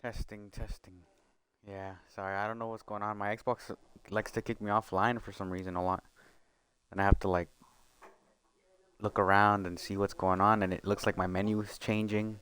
Testing, testing. Yeah, sorry, I don't know what's going on. My Xbox likes to kick me offline for some reason a lot. And I have to like look around and see what's going on, and it looks like my menu is changing.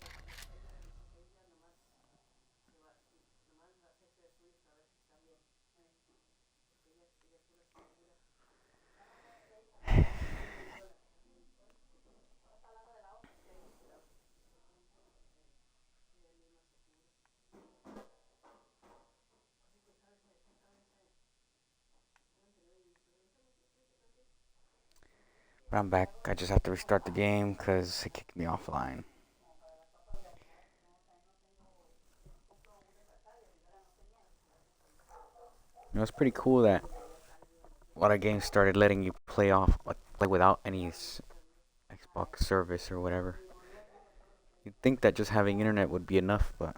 But I'm back. I just have to restart the game because it kicked me offline. It's pretty cool that a lot of games started letting you play off like without any Xbox service or whatever. You'd think that just having internet would be enough, but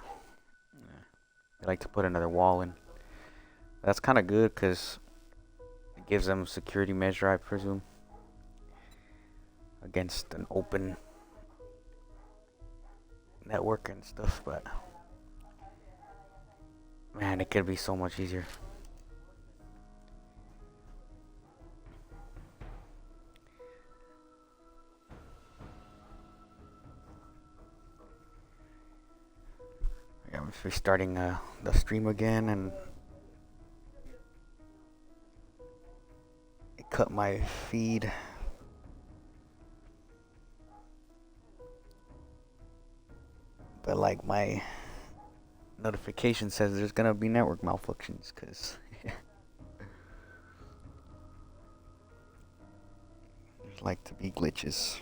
they like to put another wall in. That's kind of good because it gives them a security measure, I presume, against an open network and stuff. But man, it could be so much easier. I'm restarting the stream again, and it cut my feed. But like my notification says there's gonna be network malfunctions because there's like to be glitches.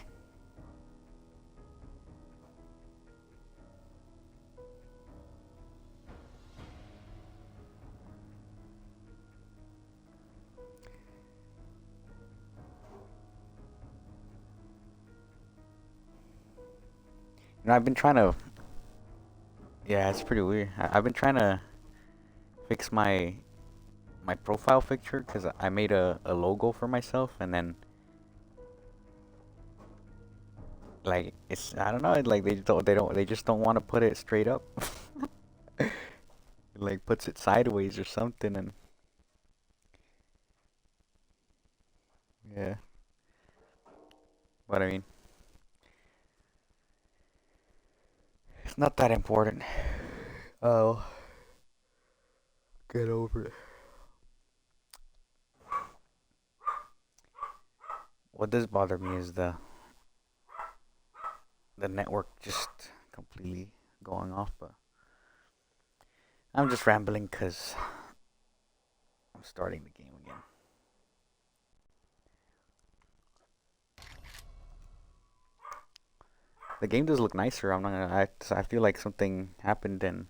I've been trying to. Yeah, it's pretty weird. I've been trying to fix my profile picture because I made a logo for myself, and then like it's I don't know, like they just don't want to put it straight up. It like puts it sideways or something, and yeah. But I mean, it's not that important. Oh, get over it. What does bother me is the network just completely going off, but I'm just rambling because I'm starting the game again. The game does look nicer. I'm not gonna. I feel like something happened and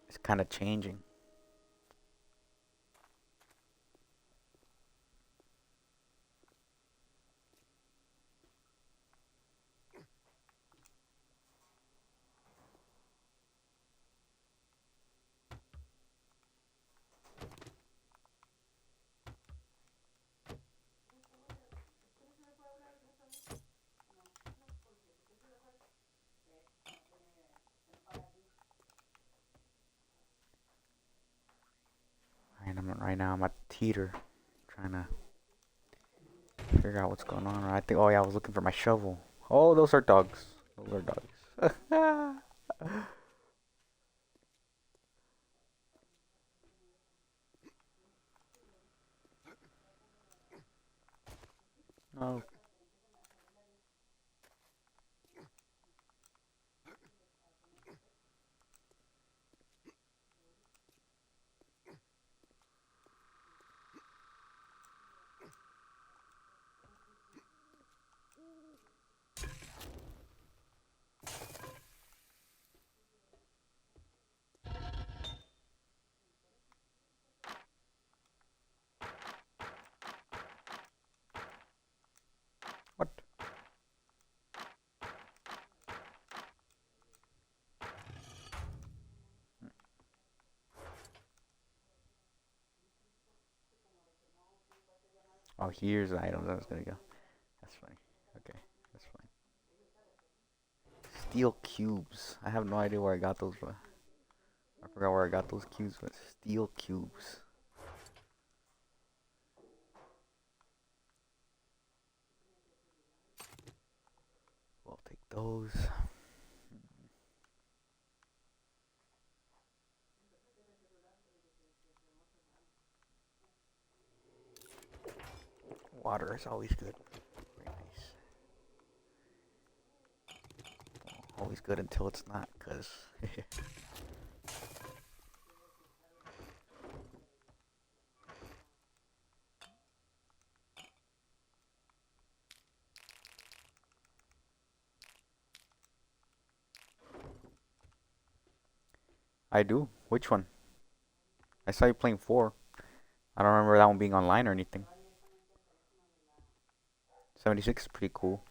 it's kind of changing. Right now I'm at the teeter, trying to figure out what's going on. I think. Oh yeah, I was looking for my shovel. Oh, those are dogs. Those are dogs. Oh. What? Oh, here's the items I was gonna go. That's funny. Okay, that's fine. steel cubes. I have no idea where I got those, but I forgot where I got those cubes, but steel cubes. We'll take those. Water is always good. Very nice. Always good until it's not, cause I do. Which one? I saw you playing 4. I don't remember that one being online or anything. 76 is pretty cool.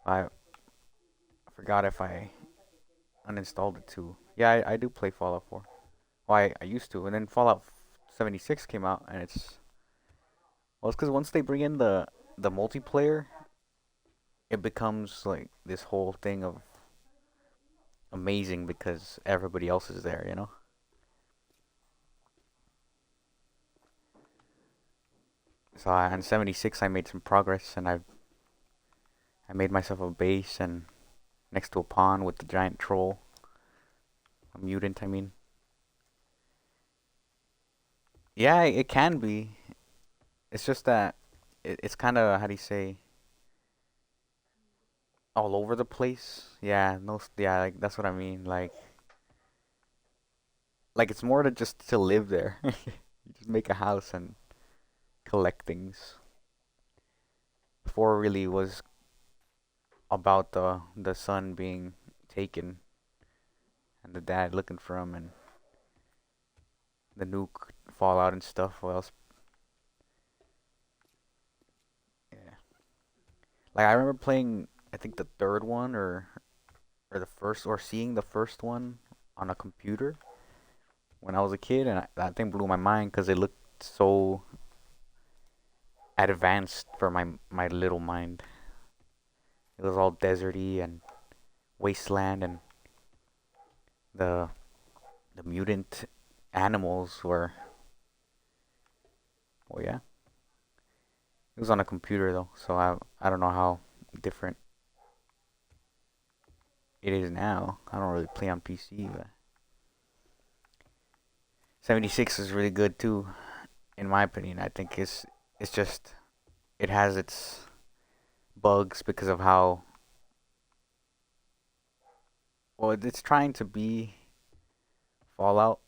I forgot if I uninstalled it too. Yeah, I do play Fallout 4. Well, I used to, and then Fallout 76 came out, and it's because once they bring in the multiplayer, it becomes like this whole thing of amazing because everybody else is there, you know. So on 76, I made some progress, and I made myself a base and next to a pond with the giant troll, a mutant, I mean. Yeah, it can be. It's just that it's kind of, how do you say, all over the place. Yeah, no, yeah, like that's what I mean. Like it's more to just to live there. You just make a house and collect things. Before really was about the son being taken and the dad looking for him and the nuke fallout and stuff. What else? Yeah. Like I remember playing, I think the third one or the first or seeing the first one on a computer when I was a kid, and that thing blew my mind because it looked so advanced for my little mind. It was all deserty and wasteland, and the the mutant animals were. Well, yeah, it was on a computer though, so I don't know how different it is now. I don't really play on PC, but 76 is really good too, in my opinion. I think it's just it has its bugs because of how well it's trying to be Fallout,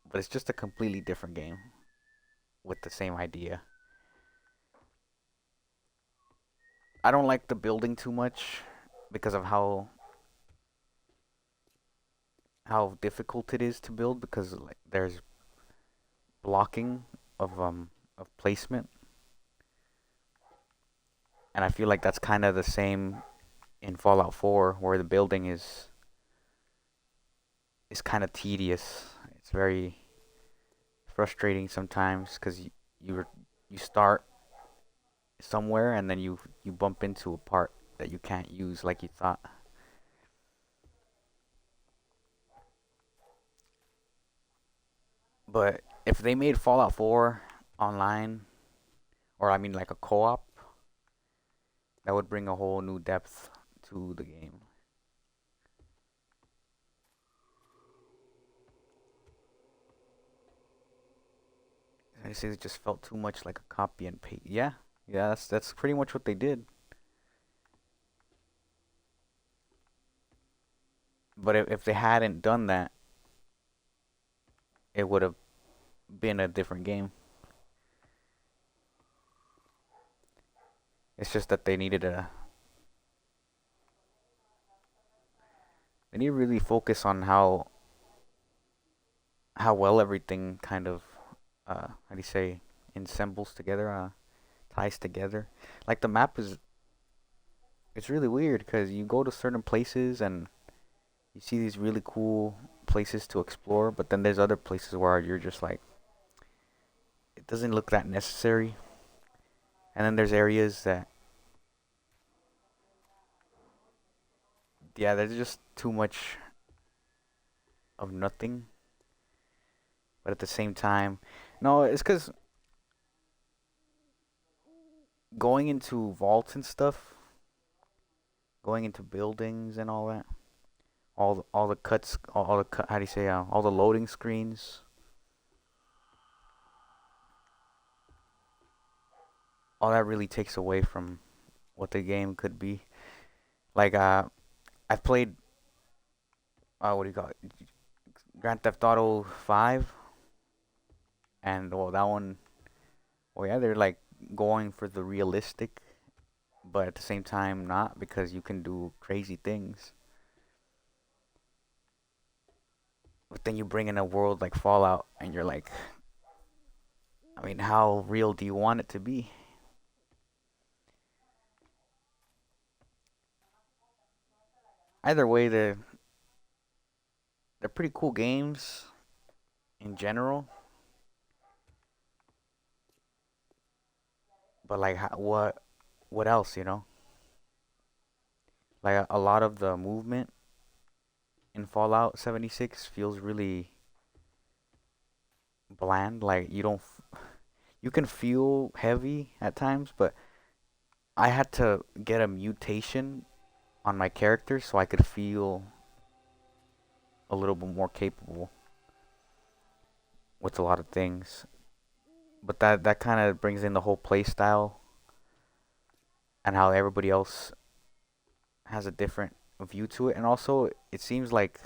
but it's just a completely different game with the same idea. I don't like the building too much because of how difficult it is to build because like there's blocking of placement, and I feel like that's kind of the same in Fallout 4 where the building is kind of tedious. It's very frustrating sometimes because you you start somewhere and then you bump into a part that you can't use like you thought. But if they made Fallout 4 online, or I mean like a co-op, that would bring a whole new depth to the game. I say it just felt too much like a copy and paste. Yeah, yeah, that's pretty much what they did. But if they hadn't done that, it would have been a different game. It's just that they need to really focus on how well everything kind of how do you say ensembles together, ties together. Like the map is it's really weird because you go to certain places and you see these really cool places to explore, but then there's other places where you're just like it doesn't look that necessary. And then there's areas that Yeah, there's just too much of nothing, but at the same time, no, it's because going into vaults and stuff, going into buildings and all that, all the cuts, all the how do you say, all the loading screens, all that really takes away from what the game could be. Like, I've played, what do you call it, Grand Theft Auto 5, and well, that one, well, yeah, they're like going for the realistic, but at the same time not because you can do crazy things. But then you bring in a world like Fallout, and you're like, I mean, how real do you want it to be? Either way, they're pretty cool games in general. But like, what else? Like a lot of the movement in Fallout 76 feels really bland. Like you can feel heavy at times, but I had to get a mutation on my character so I could feel a little bit more capable with a lot of things. But that kind of brings in the whole play style and how everybody else has a different view to it, and also it seems like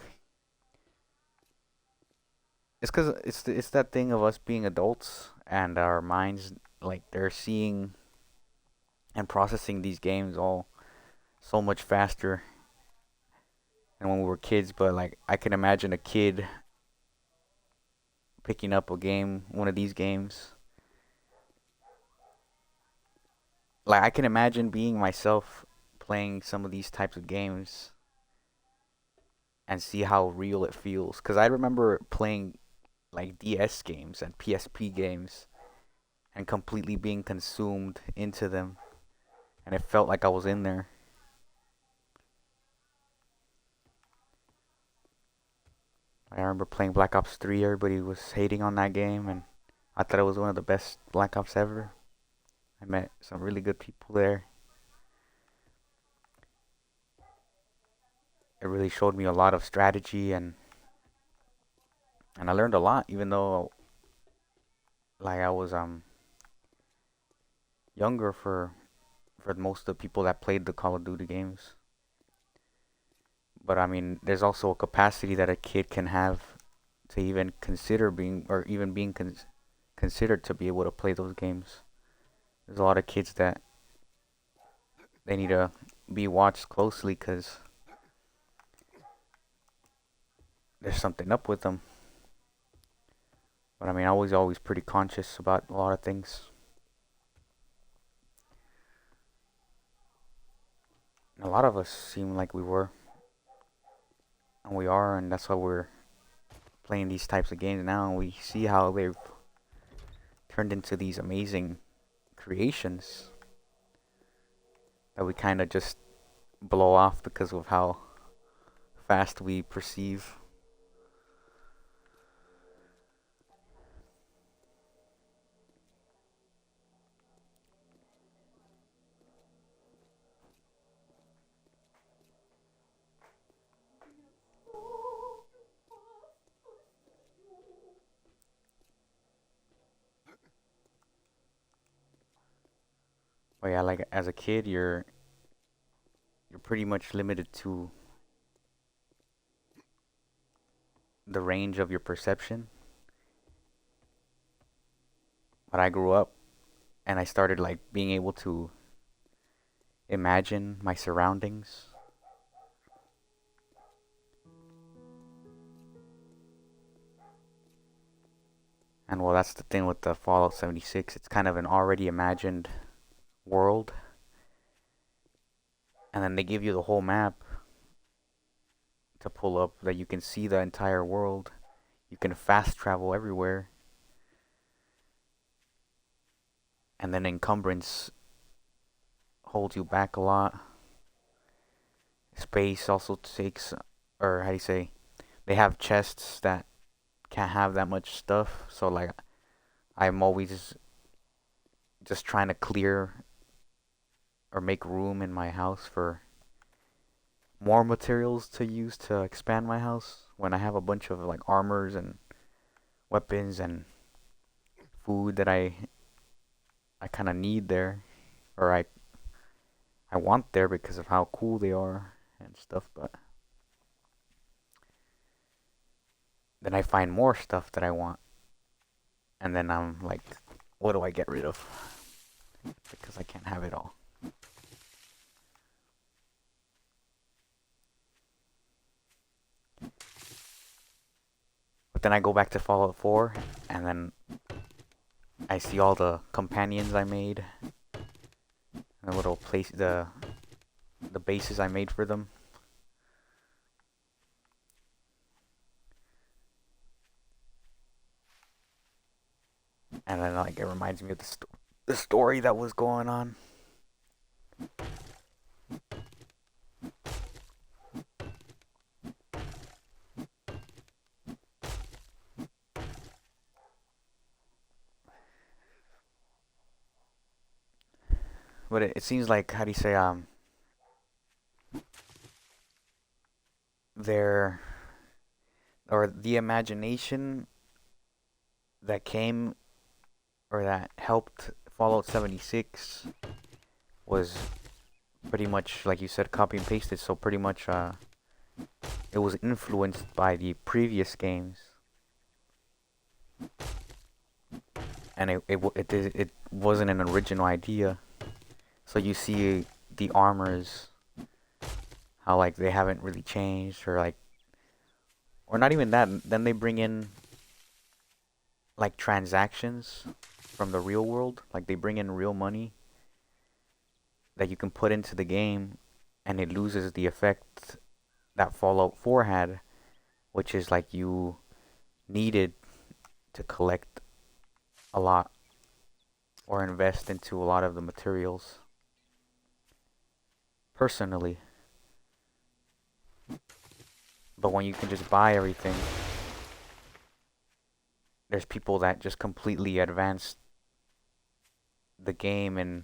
it's because it's that thing of us being adults and our minds, like, they're seeing and processing these games all so much faster than when we were kids. But like, I can imagine a kid picking up a game, one of these games. Like, I can imagine being myself playing some of these types of games and see how real it feels. Because I remember playing like DS games and PSP games and completely being consumed into them, and it felt like I was in there. I remember playing Black Ops 3. Everybody was hating on that game, and I thought it was one of the best Black Ops ever. I met some really good people there. It really showed me a lot of strategy, and I learned a lot, even though like I was younger for most of the people that played the Call of Duty games. But I mean, there's also a capacity that a kid can have to even consider being, or even being considered to be able to play those games. There's a lot of kids that they need to be watched closely because there's something up with them. But I mean, I was always pretty conscious about a lot of things. And a lot of us seem like we were, and we are, and that's why we're playing these types of games now, and we see how they've turned into these amazing creations that we kind of just blow off because of how fast we perceive. But yeah, like as a kid, you're pretty much limited to the range of your perception. But I grew up and I started like being able to imagine my surroundings. And well, that's the thing with the Fallout 76. It's kind of an already imagined world. And then they give you the whole map to pull up that you can see the entire world. You can fast travel everywhere. And then encumbrance holds you back a lot. space also takes, or how do you say, they have chests that can't have that much stuff. So like I'm always just trying to clear or make room in my house for more materials to use to expand my house when I have a bunch of like armors and weapons and food that I kind of need there, or I want there because of how cool they are and stuff. But then I find more stuff that I want, and then I'm like, what do I get rid of? Because I can't have it all. But then I go back to Fallout 4, and then I see all the companions I made, the little place, the bases I made for them. And then like it reminds me of the story that was going on. But it seems like, how do you say, their, or the imagination that came or that helped Fallout 76 was pretty much, like you said, copy and pasted. So pretty much it was influenced by the previous games, and it wasn't an original idea. So you see the armors, how like they haven't really changed, or like, or not even that. Then they bring in like transactions from the real world, like they bring in real money that you can put into the game, and it loses the effect that Fallout 4 had, which is like you needed to collect a lot or invest into a lot of the materials personally. But when you can just buy everything, there's people that just completely advance the game and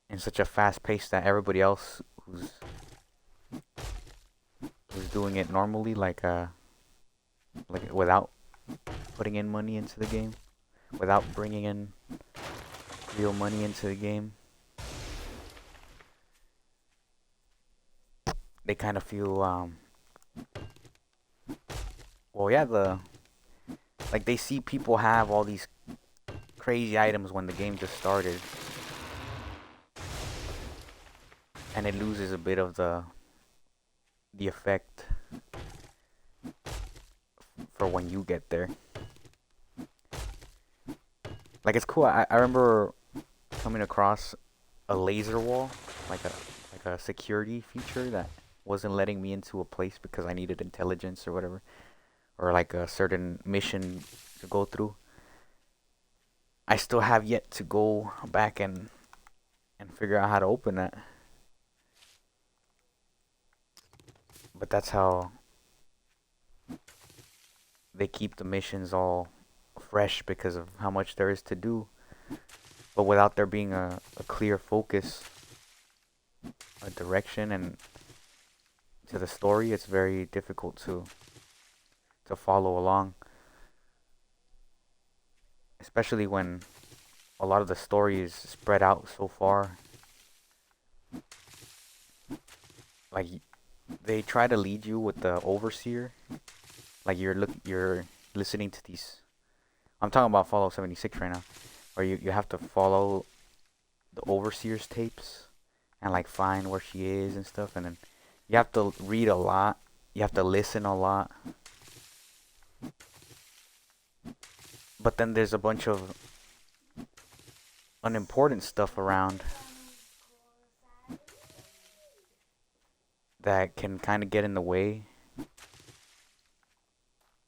in such a fast pace that everybody else who's doing it normally, like without putting in money into the game, without bringing in real money into the game, they kind of feel well, yeah, like they see people have all these crazy items when the game just started, and it loses a bit of the effect for when you get there. Like it's cool. I remember coming across a laser wall, like a security feature that wasn't letting me into a place because I needed intelligence or whatever, or like a certain mission to go through. I still have yet to go back and figure out how to open that. But that's how they keep the missions all fresh because of how much there is to do. But without there being a clear focus, a direction, and to the story, it's very difficult to follow along. Especially when a lot of the story is spread out so far. Like they try to lead you with the overseer. Like you're listening to these. I'm talking about Fallout 76 right now, where you have to follow the overseer's tapes and like find where she is and stuff, and then you have to read a lot. You have to listen a lot. But then there's a bunch of unimportant stuff around that can kind of get in the way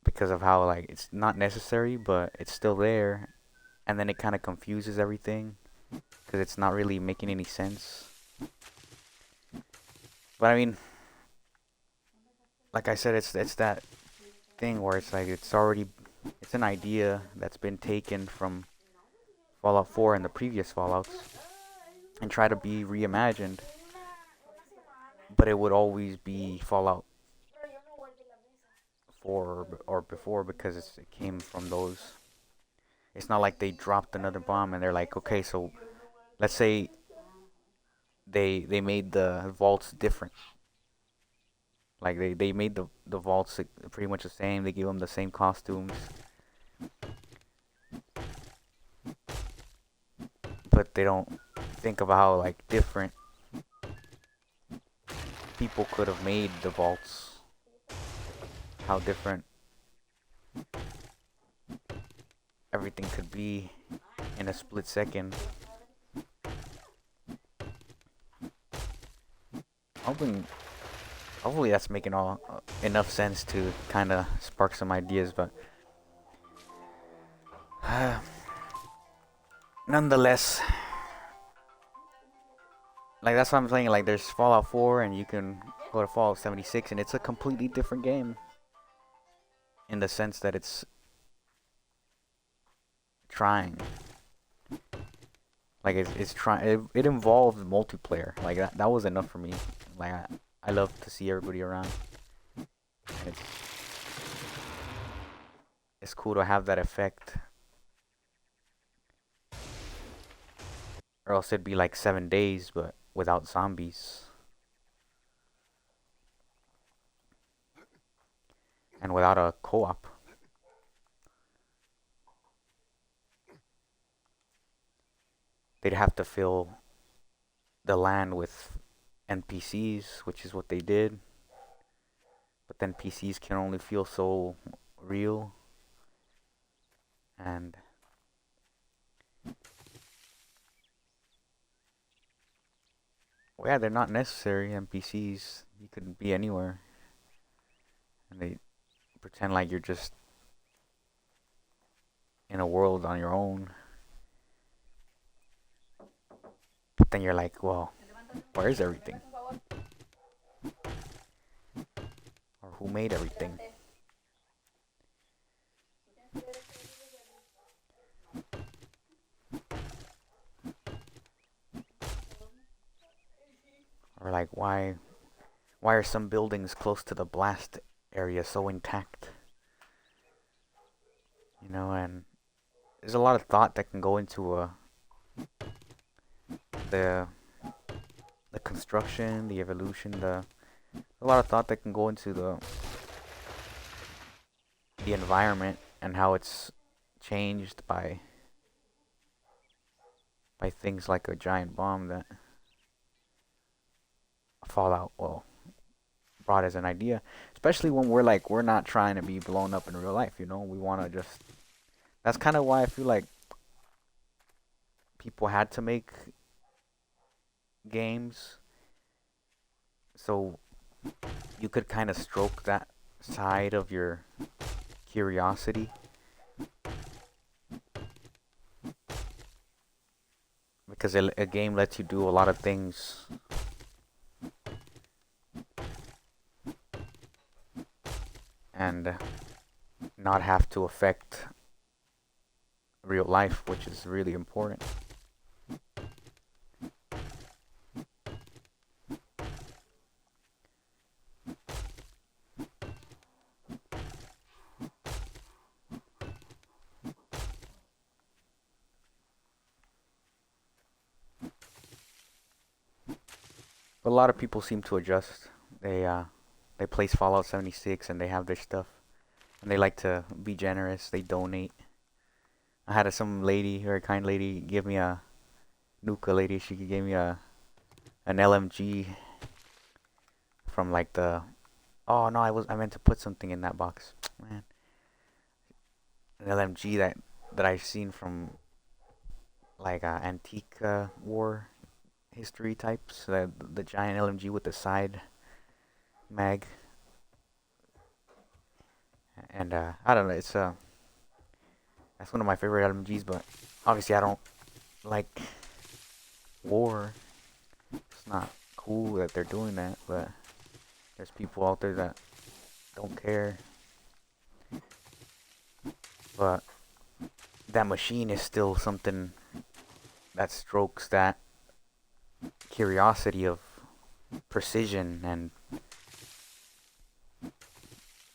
because of how like it's not necessary, but it's still there, and then it kind of confuses everything. because it's not really making any sense. But I mean, like I said, it's that thing where it's like it's an idea that's been taken from Fallout 4 and the previous Fallouts and try to be reimagined, but it would always be Fallout 4 or before because it came from those. It's not like they dropped another bomb and they're like, okay, so let's say they made the vaults different. Like they made the vaults pretty much the same. They gave them the same costumes, but they don't think about how like different people could have made the vaults. How different everything could be in a split second. Hoping, hopefully that's making all enough sense to kind of spark some ideas, but nonetheless, like that's what I'm saying. Like there's Fallout 4, and you can go to Fallout 76, and it's a completely different game in the sense that it's trying. Like it's trying. It involves multiplayer. Like that was enough for me. Like I love to see everybody around. It's it's cool to have that effect. Or else it'd be like 7 days, but without zombies and without a co-op. They'd have to fill the land with NPCs, which is what they did. But then PCs can only feel so real. And well, yeah, they're not necessary NPCs. You could be anywhere. And they pretend like you're just in a world on your own. But then you're like, well, where is everything? Or who made everything? Or like, why are some buildings close to the blast area so intact? You know, and there's a lot of thought that can go into the the construction, the evolution, a lot of thought that can go into the environment and how it's changed by things like a giant bomb that Fallout brought as an idea, especially when we're not trying to be blown up in real life, you know. We want to just that's kind of why I feel like people had to make games so you could kind of stroke that side of your curiosity, because a game lets you do a lot of things and not have to affect real life, which is really important. But a lot of people seem to adjust. They place Fallout 76 and they have their stuff, and they like to be generous. They donate. I had some lady, very kind lady, give me a Nuka lady. She gave me an LMG from like the. Oh no, I meant to put something in that box, man. An LMG that I've seen from like antique war history types. The giant LMG with the side mag, and I don't know. It's that's one of my favorite LMGs, but obviously I don't like war. It's not cool that they're doing that, but there's people out there that don't care. But that machine is still something that strokes that curiosity of precision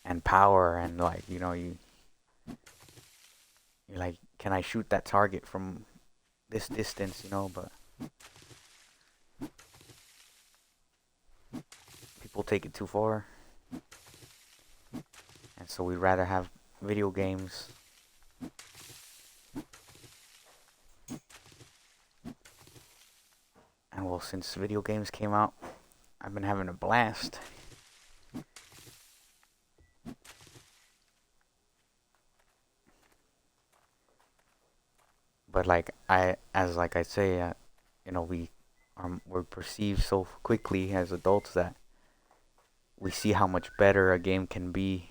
and power, and like, you know, you're like, can I shoot that target from this distance, you know? But people take it too far, and so we'd rather have video games. And well, since video games came out, I've been having a blast. But like I say, you know, we're perceived so quickly as adults that we see how much better a game can be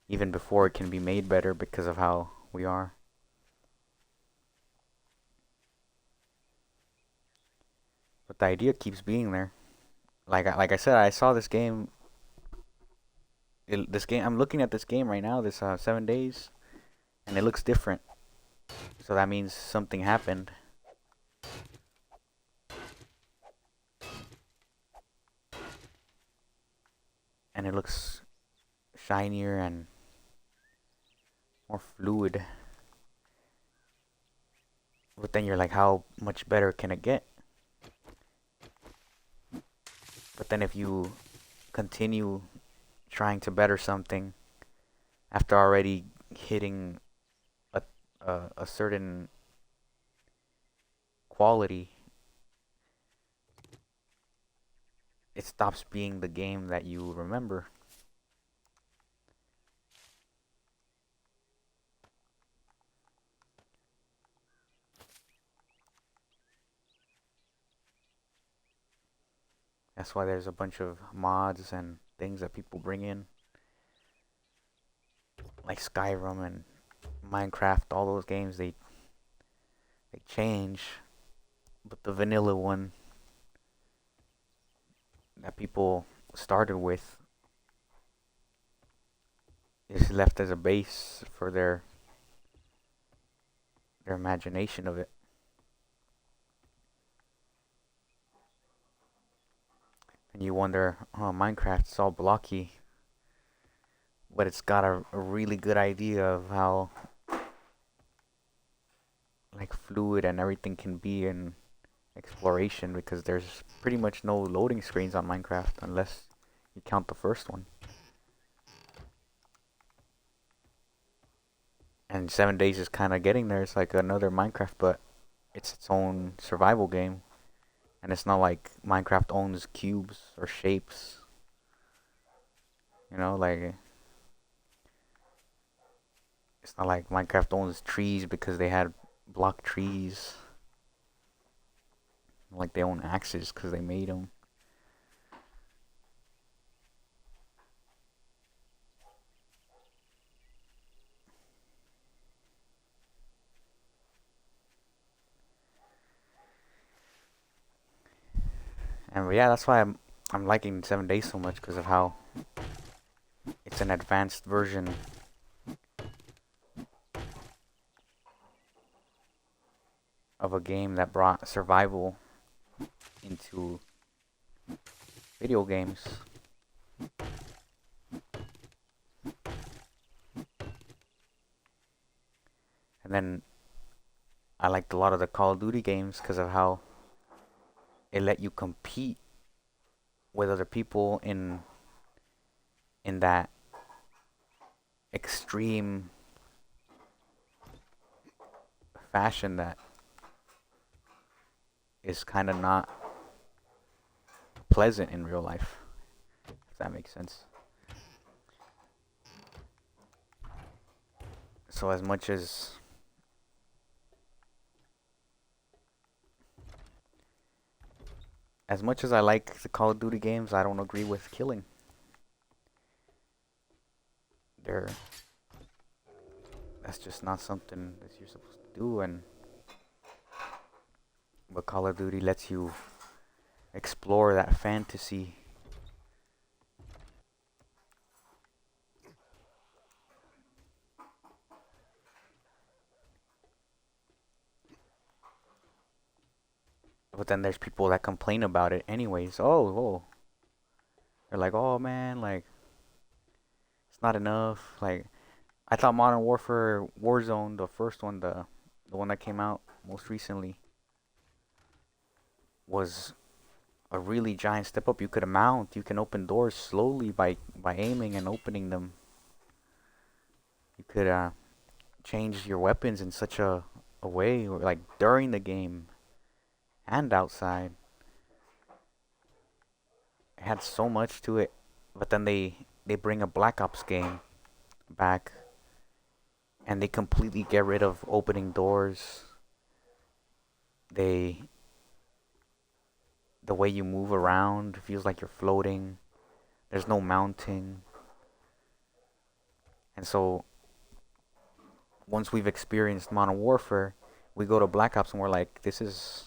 even before it can be made better because of how we are. But the idea keeps being there. Like I said, I saw this game. This game, I'm looking at this game right now. This 7 days, and it looks different. So that means something happened. And it looks shinier and more fluid. But then you're like, how much better can it get? But then if you continue trying to better something after already hitting a a certain quality, it stops being the game that you remember. That's why there's a bunch of mods and things that people bring in, like Skyrim and Minecraft. All those games, they change, but the vanilla one that people started with is left as a base for their imagination of it. And you wonder, oh, Minecraft's all blocky, but it's got a really good idea of how like fluid and everything can be in exploration, because there's pretty much no loading screens on Minecraft unless you count the first one. And 7 days is kind of getting there. It's like another Minecraft, but it's its own survival game. And it's not like Minecraft owns cubes or shapes. You know, like it's not like Minecraft owns trees because they had block trees. Like they own axes because they made them. And yeah, that's why I'm liking 7 days so much, because of how it's an advanced version of a game that brought survival into video games. And then I liked a lot of the Call of Duty games because of how it let you compete with other people in that extreme fashion that is kind of not pleasant in real life, if that makes sense. So as much as I like the Call of Duty games, I don't agree with killing. They're That's just not something that you're supposed to do. but Call of Duty lets you explore that fantasy. But then there's people that complain about it anyways. Oh, they're like, oh man, like it's not enough. Like I thought Modern Warfare Warzone, the first one, the one that came out most recently, was a really giant step up. You could mount, you can open doors slowly by aiming and opening them. You could change your weapons in such a way, like during the game and outside. It had so much to it, but then they bring a Black Ops game back, and they completely get rid of opening doors. They The way you move around feels like you're floating. There's no mounting. And so once we've experienced Modern Warfare, we go to Black Ops and we're like, this is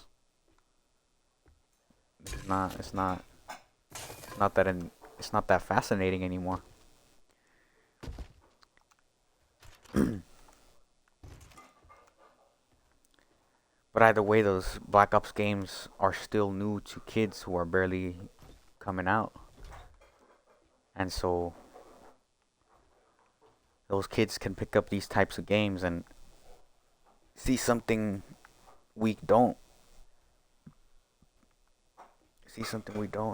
not it's not that fascinating anymore. But either way, those Black Ops games are still new to kids who are barely coming out. And so those kids can pick up these types of games and see something we don't.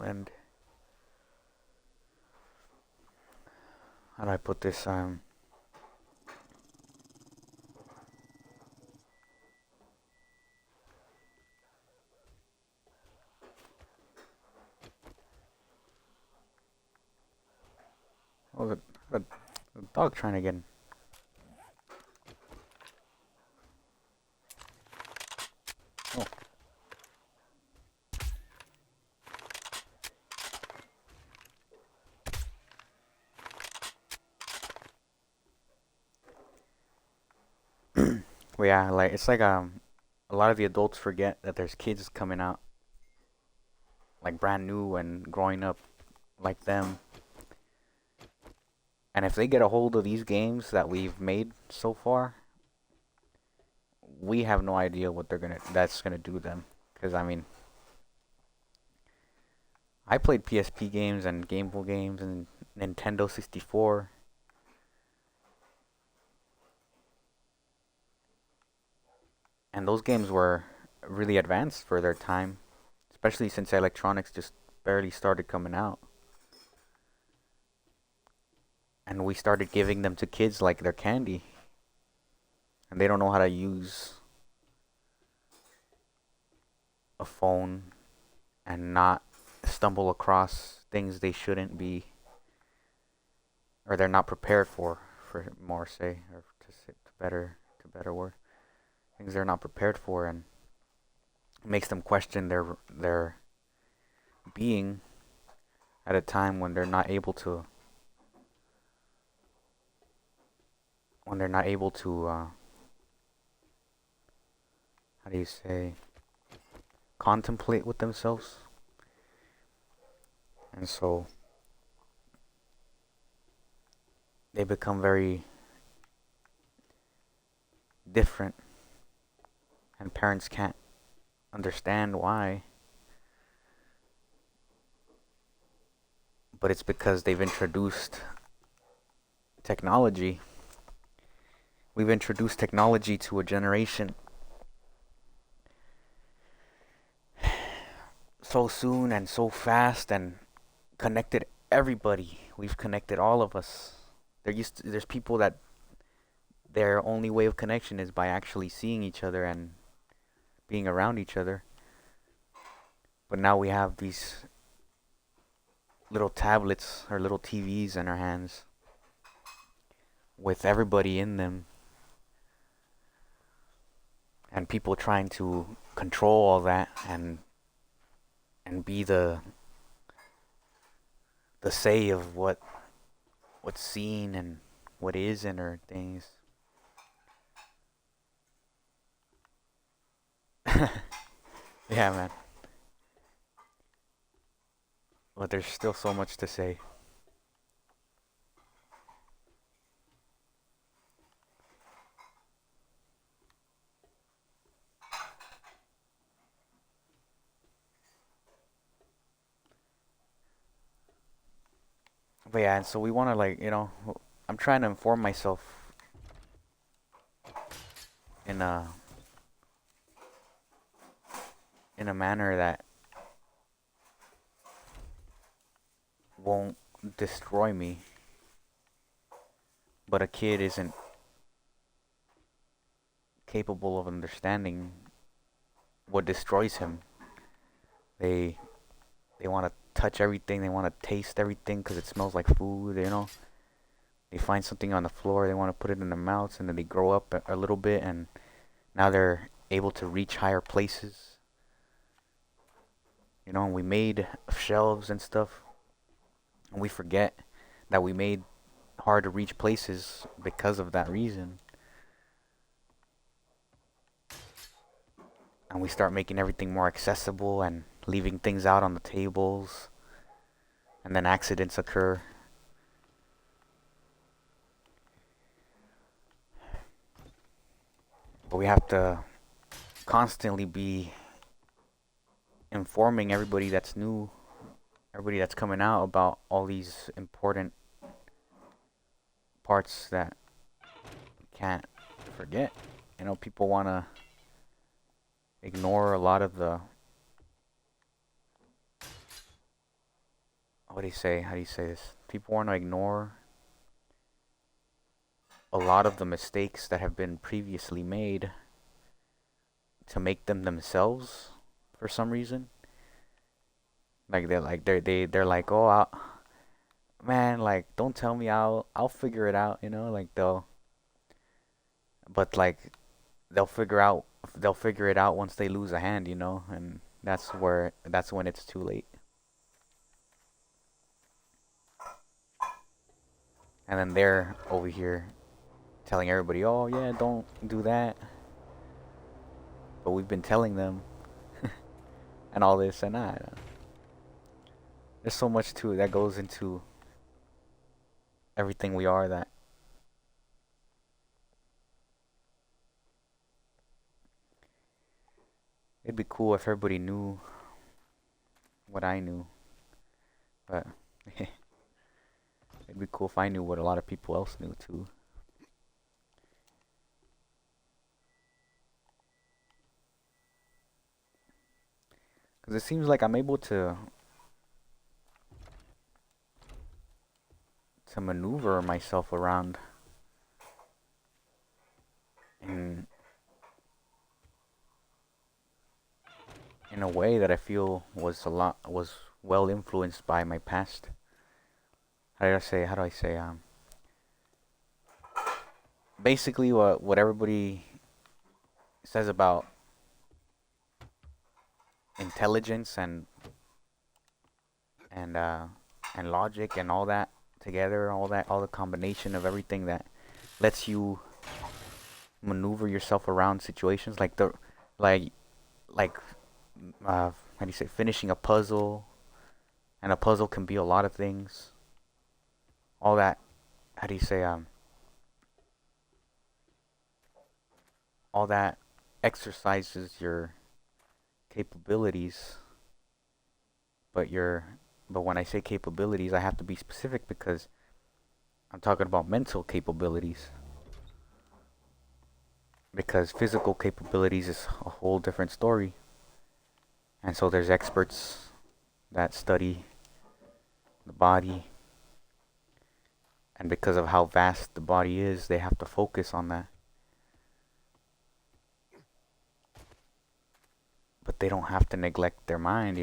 And how do I put this? Oh, the dog trying to get in. Oh. Well, yeah, like it's like a lot of the adults forget that there's kids coming out like brand new and growing up like them. And if they get a hold of these games that we've made so far, we have no idea what that's gonna do to them. Because I mean, I played PSP games and Game Boy games and Nintendo 64. And those games were really advanced for their time, especially since electronics just barely started coming out. And we started giving them to kids like they're candy. And they don't know how to use a phone and not stumble across things they shouldn't be, or they're not prepared for more say, or to better word, things they're not prepared for, and it makes them question their being at a time when they're not able to how do you say, contemplate with themselves. And so they become very different, and parents can't understand why. But it's because they've introduced technology. We've introduced technology to a generation so soon and so fast, and connected everybody. We've connected all of us. There's people that their only way of connection is by actually seeing each other and being around each other. But now we have these little tablets or little TVs in our hands with everybody in them, and people trying to control all that and be the say of what's seen and what isn't, or things. Yeah, man. But there's still so much to say. But yeah, and so we want to like, I'm trying to inform myself in a manner that won't destroy me. But a kid isn't capable of understanding what destroys him. They they want to touch everything. They want to taste everything because it smells like food. They find something on the floor. They want to put it in their mouths, and then they grow up a little bit, and now they're able to reach higher places. And we made shelves and stuff, and we forget that we made hard to reach places because of that reason. And we start making everything more accessible and leaving things out on the tables, and then accidents occur. But we have to constantly be informing everybody that's new, everybody that's coming out about all these important parts that we can't forget. People want to ignore a lot of the, what do you say? How do you say this? People want to ignore a lot of the mistakes that have been previously made to make them themselves for some reason. Like they're like, oh, man, like don't tell me, I'll figure it out. Like but like they'll figure it out once they lose a hand. And that's when it's too late. And then they're over here telling everybody, oh yeah, don't do that. But we've been telling them and all this and that. There's so much to it that goes into everything we are that it'd be cool if everybody knew what I knew. But it'd be cool if I knew what a lot of people else knew too. Because it seems like I'm able to maneuver myself around in in a way that I feel was well influenced by my past. How do I say basically what everybody says about intelligence and uh and logic and all that together, all the combination of everything that lets you maneuver yourself around situations like like how do you say, finishing a puzzle, and a puzzle can be a lot of things. All that, how do you say, all that exercises your capabilities, but when I say capabilities, I have to be specific because I'm talking about mental capabilities. Because physical capabilities is a whole different story. And so there's experts that study the body, and because of how vast the body is, they have to focus on that. But they don't have to neglect their mind,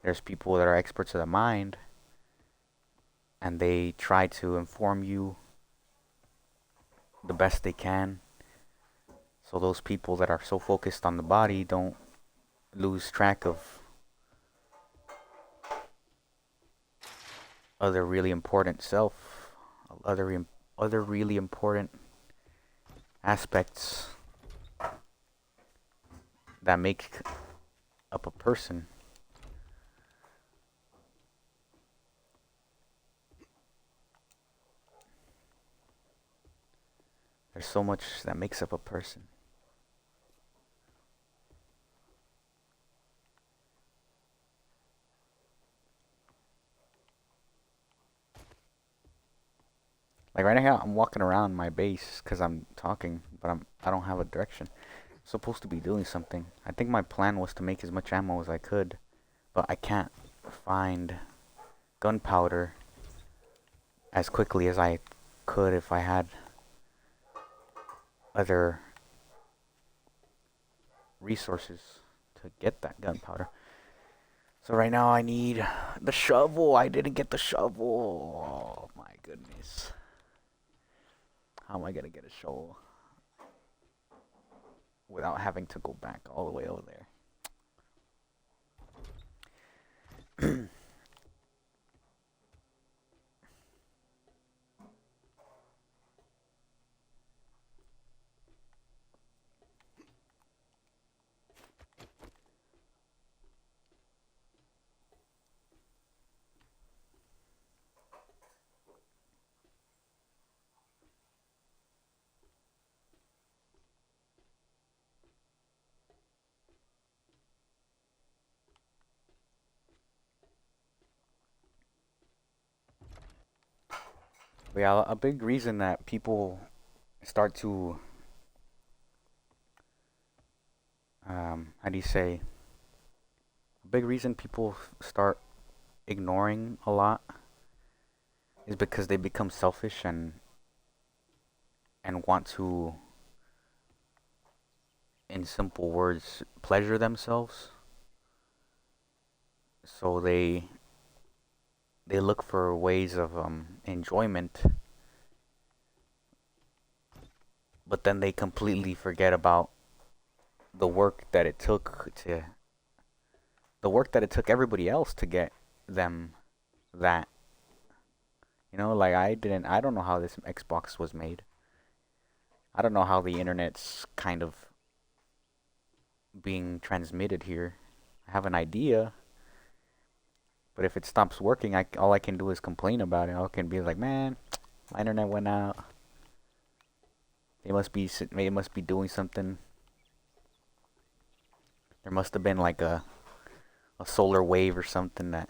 there's people that are experts of the mind, and they try to inform you the best they can. So those people that are so focused on the body don't lose track of other really important other other really important aspects that make up a person. There's so much that makes up a person. Like right now, I'm walking around my base because I'm talking, but I don't have a direction. I'm supposed to be doing something. I think my plan was to make as much ammo as I could, but I can't find gunpowder as quickly as I could if I had other resources to get that gunpowder. So right now I need the shovel. I didn't get the shovel. Oh my goodness. How am I gonna get a shovel without having to go back all the way over there? But yeah, a big reason that people start to how do you say? A big reason people start ignoring a lot is because they become selfish and want to, in simple words, pleasure themselves. So they look for ways of enjoyment, but then they completely forget about the work that it took to the work that it took everybody else to get them that. You know, like I don't know how this Xbox was made. I don't know how the internet's kind of being transmitted here. I have an idea, but if it stops working, all I can do is complain about it. I can be like, man, my internet went out. They must be doing something. There must have been like a solar wave or something that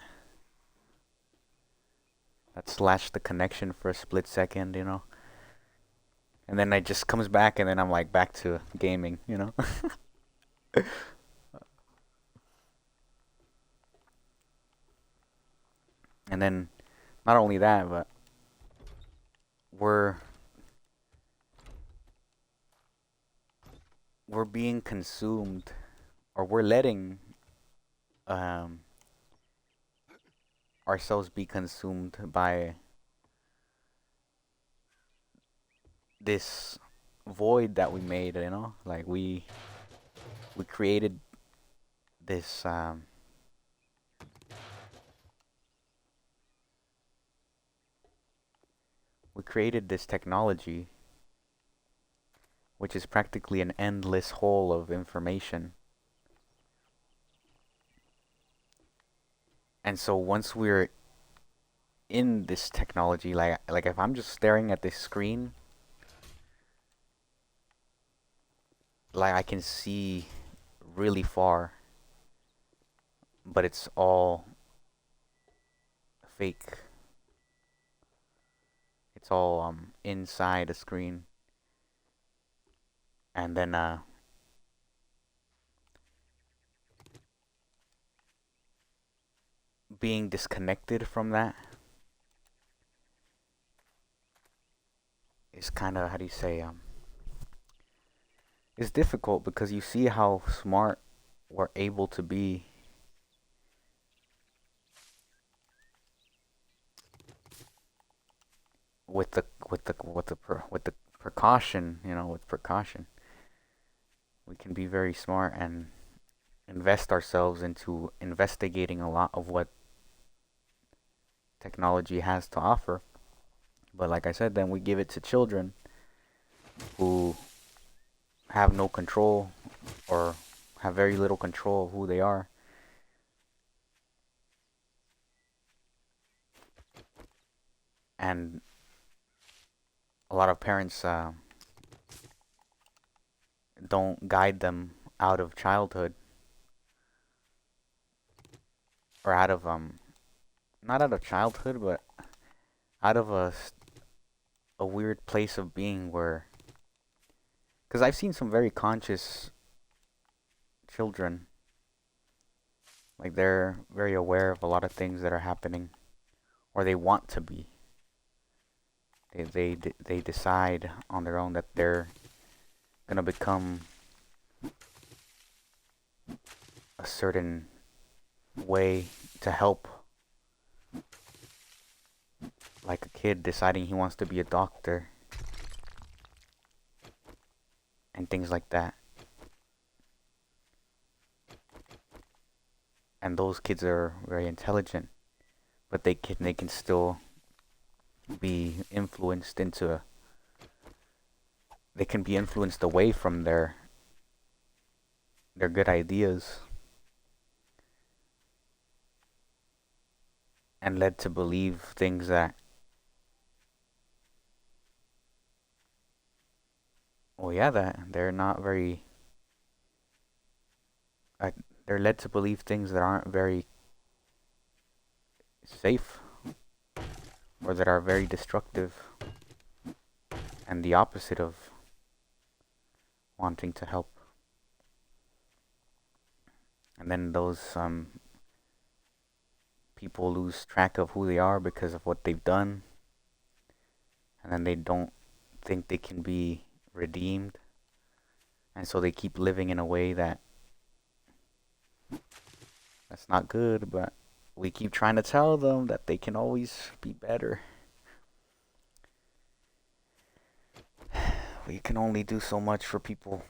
slashed the connection for a split second, you know. And then it just comes back, and then I'm like back to gaming, you know. And then not only that, but we're we're being consumed, or we're letting um, ourselves be consumed by this void that we made. You know, like we created this we created this technology, which is practically an endless hole of information. And so once we're in this technology, like if I'm just staring at this screen, like I can see really far, but it's all fake. It's all inside a screen. And then being disconnected from that is kind of, how do you say, it's difficult because you see how smart we're able to be with the precaution, you know, with precaution. We can be very smart and invest ourselves into investigating a lot of what technology has to offer. But like I said, then we give it to children who have no control or have very little control of who they are. And a lot of parents don't guide them out of childhood or out of not out of childhood, but out of a weird place of being where, because I've seen some very conscious children, like they're very aware of a lot of things that are happening, or they want to be. They decide on their own that they're gonna become a certain way to help, like a kid deciding he wants to be a doctor and things like that. And those kids are very intelligent, but they can still be influenced into they can be influenced away from their good ideas and led to believe things that, well, yeah, that they're not very uh, they're led to believe things that aren't very safe or that are very destructive and the opposite of wanting to help. And then those people lose track of who they are because of what they've done, and then they don't think they can be redeemed, and so they keep living in a way that's not good, but we keep trying to tell them that they can always be better. We can only do so much for people.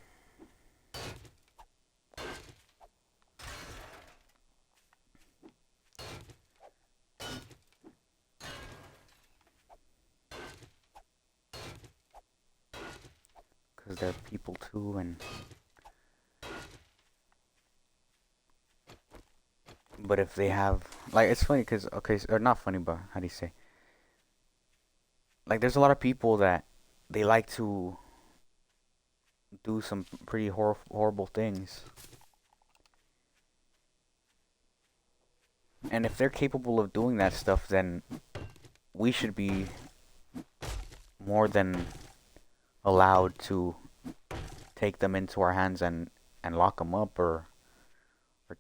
Because they're people too, and but if they have, like, it's funny because, okay, or not funny, but how do you say, like, there's a lot of people that they like to do some pretty horrible things, and if they're capable of doing that stuff, then we should be more than allowed to take them into our hands and lock them up, or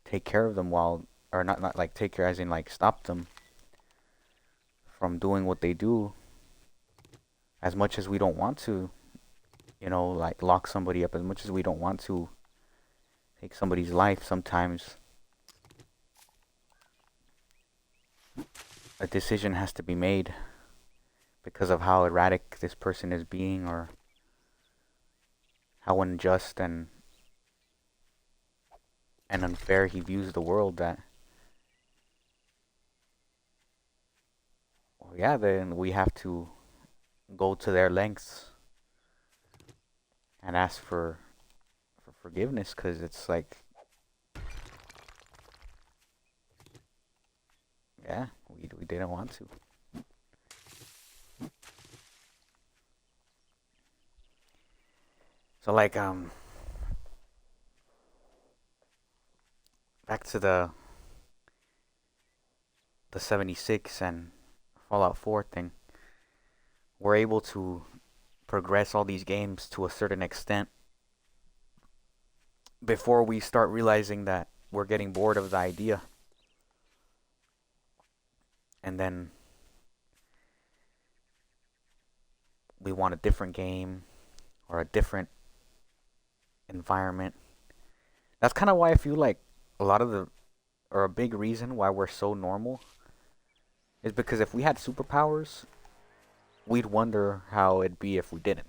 take care of them while, or not like take care as in like stop them from doing what they do, as much as we don't want to, like lock somebody up, as much as we don't want to take somebody's life. Sometimes a decision has to be made because of how erratic this person is being, or how unjust and unfair he views the world, that, well, yeah, then we have to go to their lengths and ask for forgiveness, because it's like, yeah, we didn't want to. So, like, back to the 76 and Fallout 4 thing, we're able to progress all these games to a certain extent before we start realizing that we're getting bored of the idea, and then we want a different game or a different environment. That's kind of why I feel like a lot of the, or a big reason why we're so normal, is because if we had superpowers, we'd wonder how it'd be if we didn't.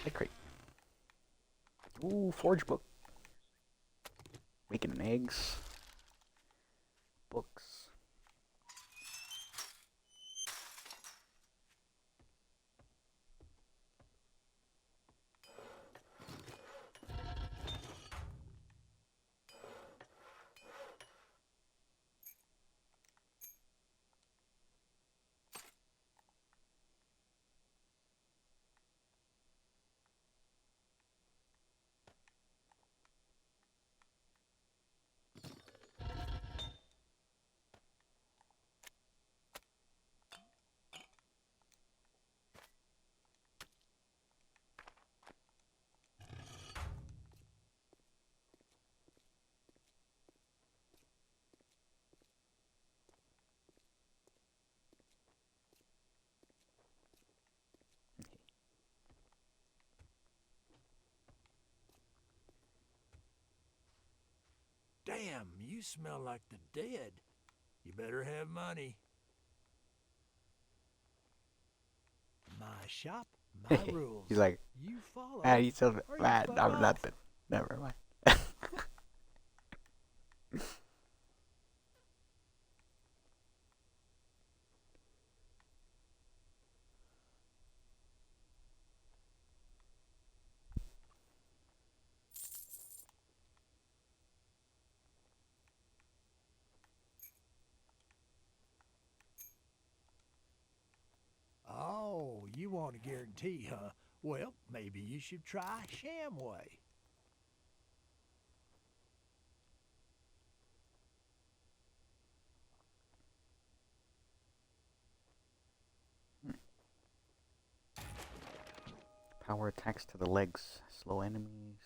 Play crate. Ooh, forge book. Making eggs. Books. Damn, you smell like the dead. You better have money. My shop, my rules. He's like, You follow, man, he's so or you mad. fuck I'm off. nothing. Never mind. Oh, you want a guarantee, huh? Well, maybe you should try Shamway. Power attacks to the legs. Slow enemies.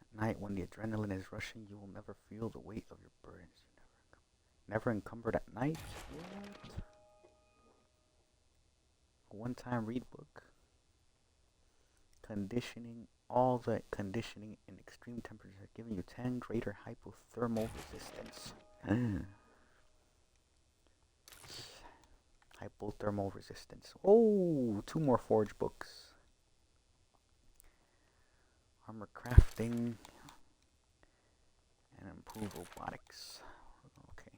At night, when the adrenaline is rushing, you will never feel the weight of your burdens. You never encumbered at night? What? A one-time read book. Conditioning. All the conditioning in extreme temperatures are giving you 10 greater hypothermal resistance. Hypothermal resistance. Oh, two more forge books. Armor crafting. And improve robotics. Okay.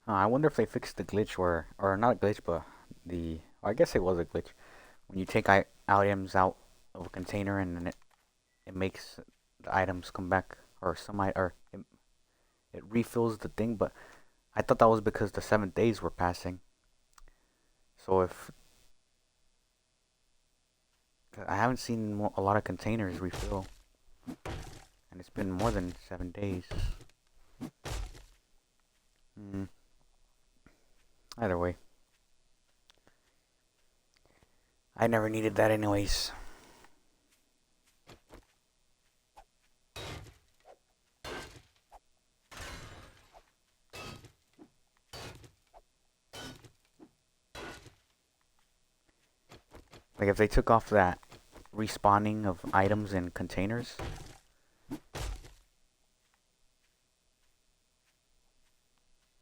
I wonder if they fixed the glitch or not a glitch, but I guess it was a glitch. When you take items out of a container and then it makes the items come back, or it refills the thing. But I thought that was because the 7 days were passing. So if I haven't seen a lot of containers refill, And it's been more than 7 days. Hmm. Either way. I never needed that anyways. Like if they took off that respawning of items in containers,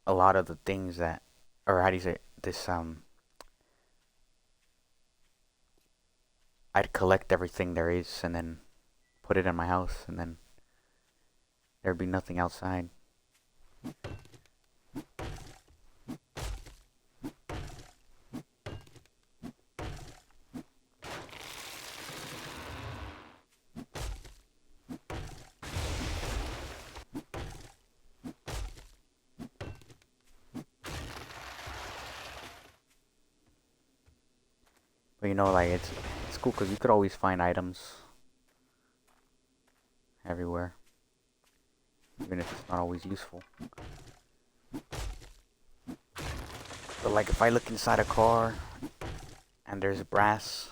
a lot of the things that, or how do you say it? This I'd collect everything there is and then put it in my house, and then there'd be nothing outside. But you know, like it's cool because you could always find items everywhere, even if it's not always useful. But like if I look inside a car and there's brass,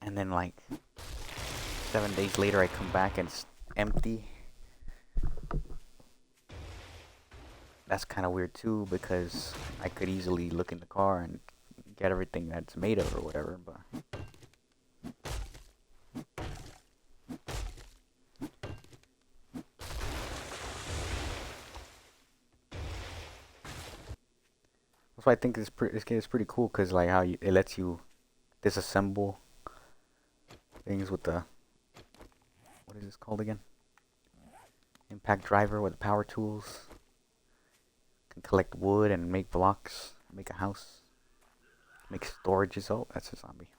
and then like 7 days later I come back and it's empty, that's kind of weird too, because I could easily look in the car and get everything that's made of or whatever. But that's why I think this game is pretty cool, because like how it lets you disassemble things with the, what is this called again? Impact driver with the power tools. Can collect wood and make blocks, make a house, make storages. Oh, that's a zombie.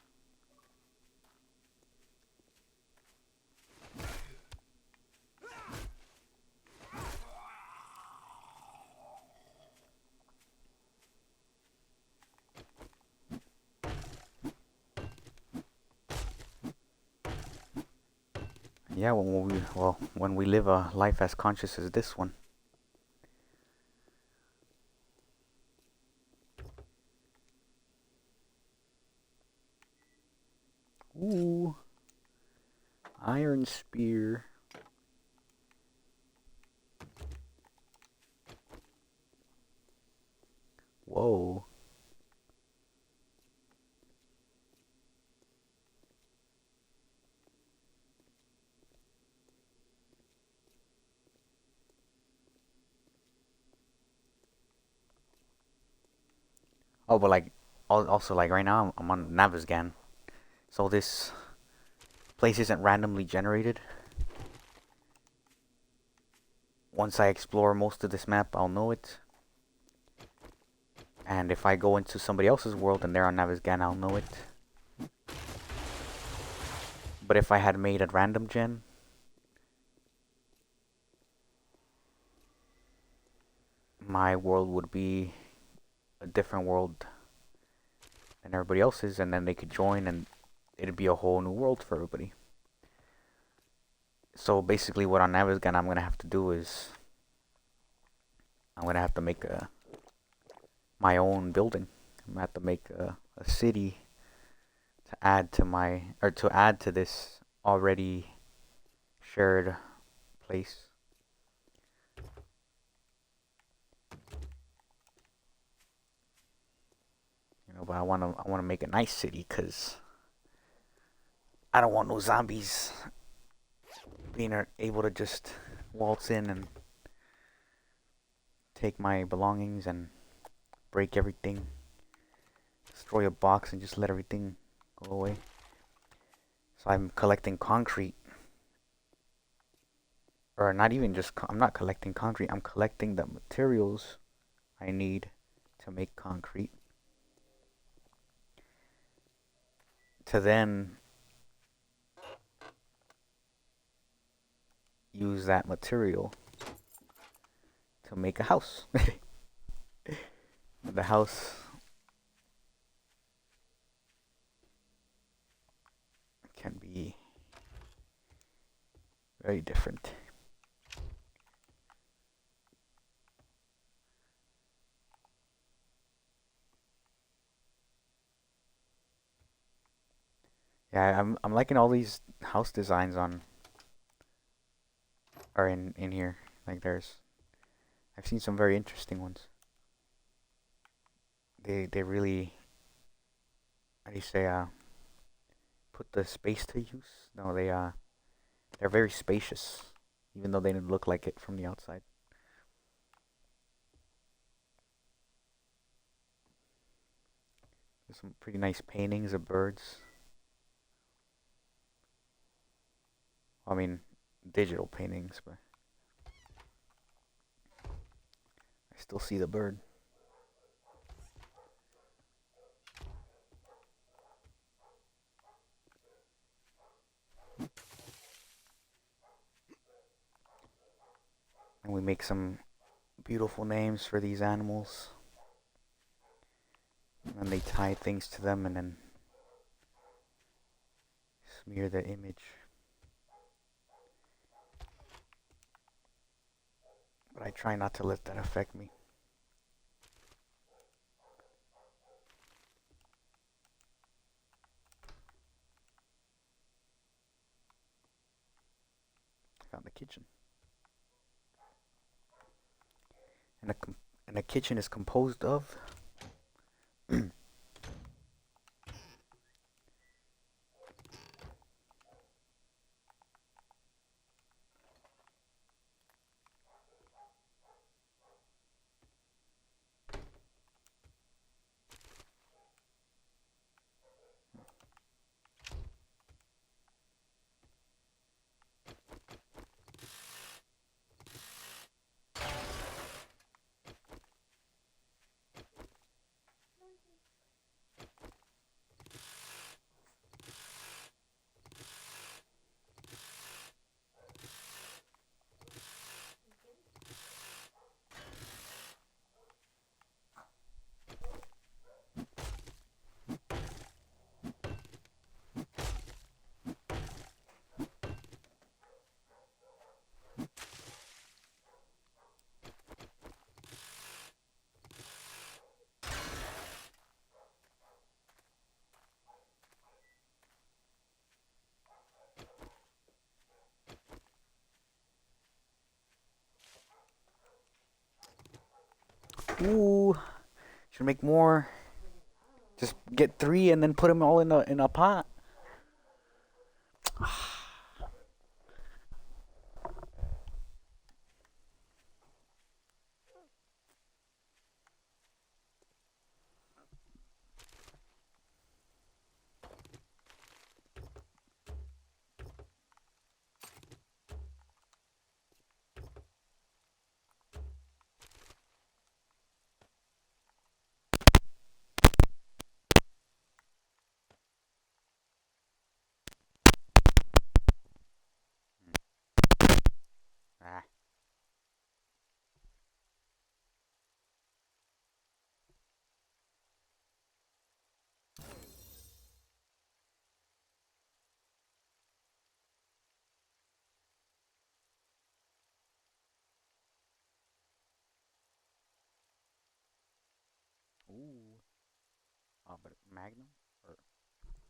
Yeah, when we live a life as conscious as this one. Ooh, iron spear. Whoa. Oh, but like, also like right now I'm on Navisgan, so this place isn't randomly generated. Once I explore most of this map, I'll know it. And if I go into somebody else's world and they're on Navisgan, I'll know it. But if I had made a random gen, my world would be a different world than everybody else's, and then they could join and it'd be a whole new world for everybody. So basically what on Navisgan I'm gonna have to do is I'm gonna have to make my own building. I'm gonna have to make a city to add to this already shared place. You know, but I wanna make a nice city, cause I don't want no zombies being able to just waltz in and take my belongings and break everything, destroy a box and just let everything go away. So I'm collecting concrete, or not even just, I'm not collecting concrete, I'm collecting the materials I need to make concrete, to then use that material to make a house. The house Very different. Yeah, I'm liking all these house designs on are in here. Like there's I've seen some very interesting ones. They really, how do you say, put the space to use. No, they're very spacious, even though they didn't look like it from the outside. There's some pretty nice paintings of birds. I mean, digital paintings, but I still see the bird. And we make some beautiful names for these animals. And they tie things to them and then smear the image. But I try not to let that affect me. I found the kitchen. And a kitchen is composed of ooh, should make more. Just get three and then put them all in a pot. Ah. Ooh. But Magnum or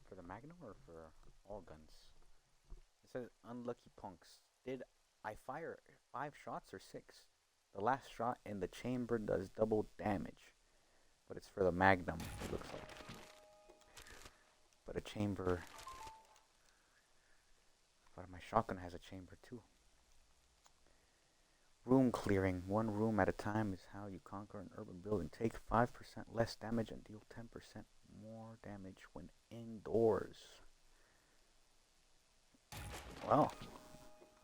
for the Magnum or for all guns? It says unlucky punks. Did I fire 5 shots or 6? The last shot in the chamber does double damage, but it's for the Magnum. It looks like, but a chamber. But my shotgun has a chamber too. Room clearing. One room at a time is how you conquer an urban building. Take 5% less damage and deal 10% more damage when indoors. Well,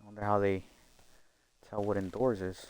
I wonder how they tell what indoors is.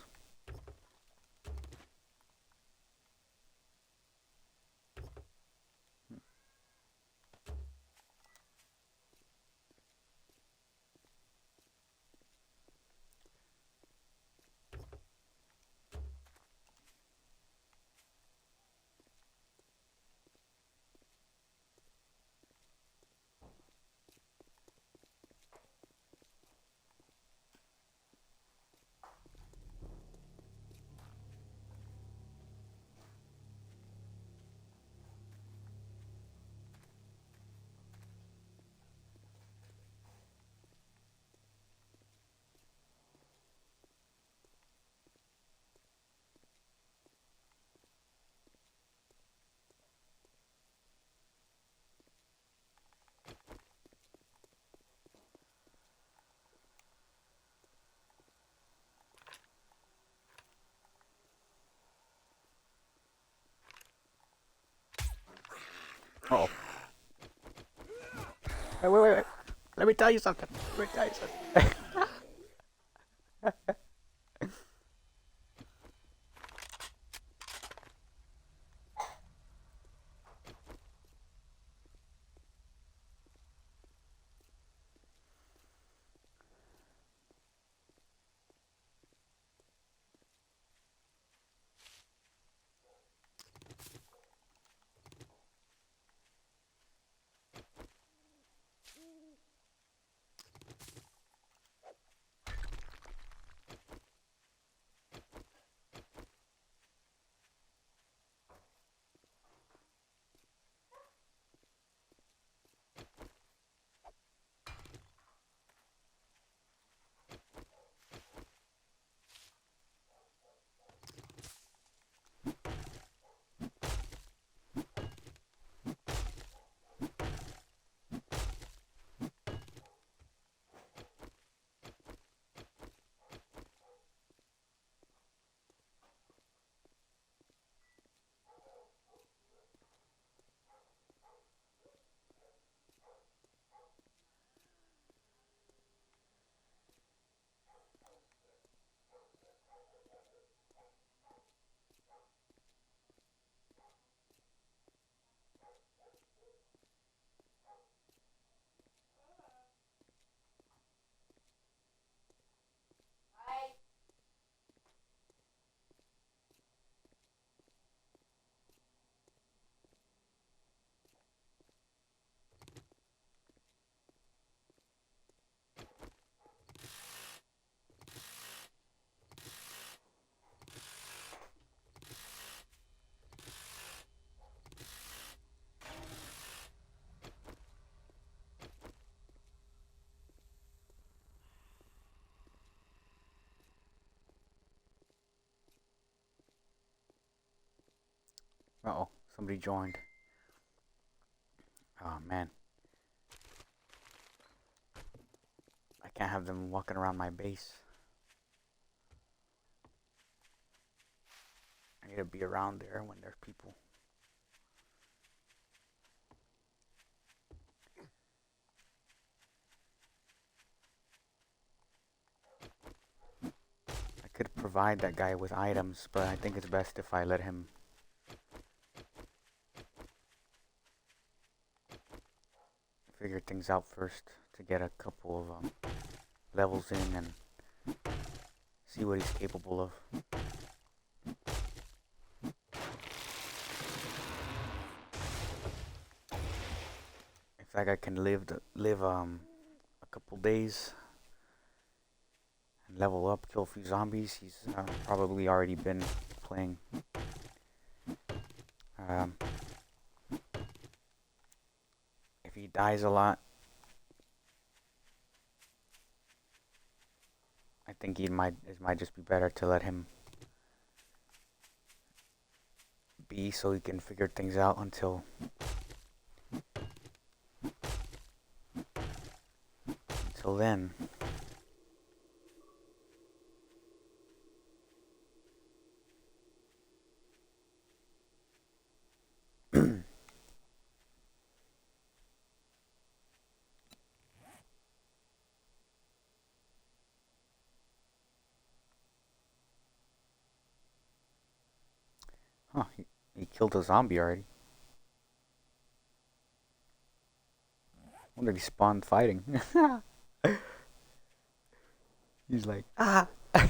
Oh. Wait. Let me tell you something. Let me tell you something. Uh-oh. Somebody joined. Oh, man. I can't have them walking around my base. I need to be around there when there's people. I could provide that guy with items, but I think it's best if I let him figure things out first to get a couple of levels in and see what he's capable of. If that guy can live a couple days and level up, kill a few zombies, he's probably already been playing. Um, if he dies a lot, I think it might just be better to let him be so he can figure things out until then. Huh, he killed a zombie already. Wonder if he spawned fighting. He's like, ah. I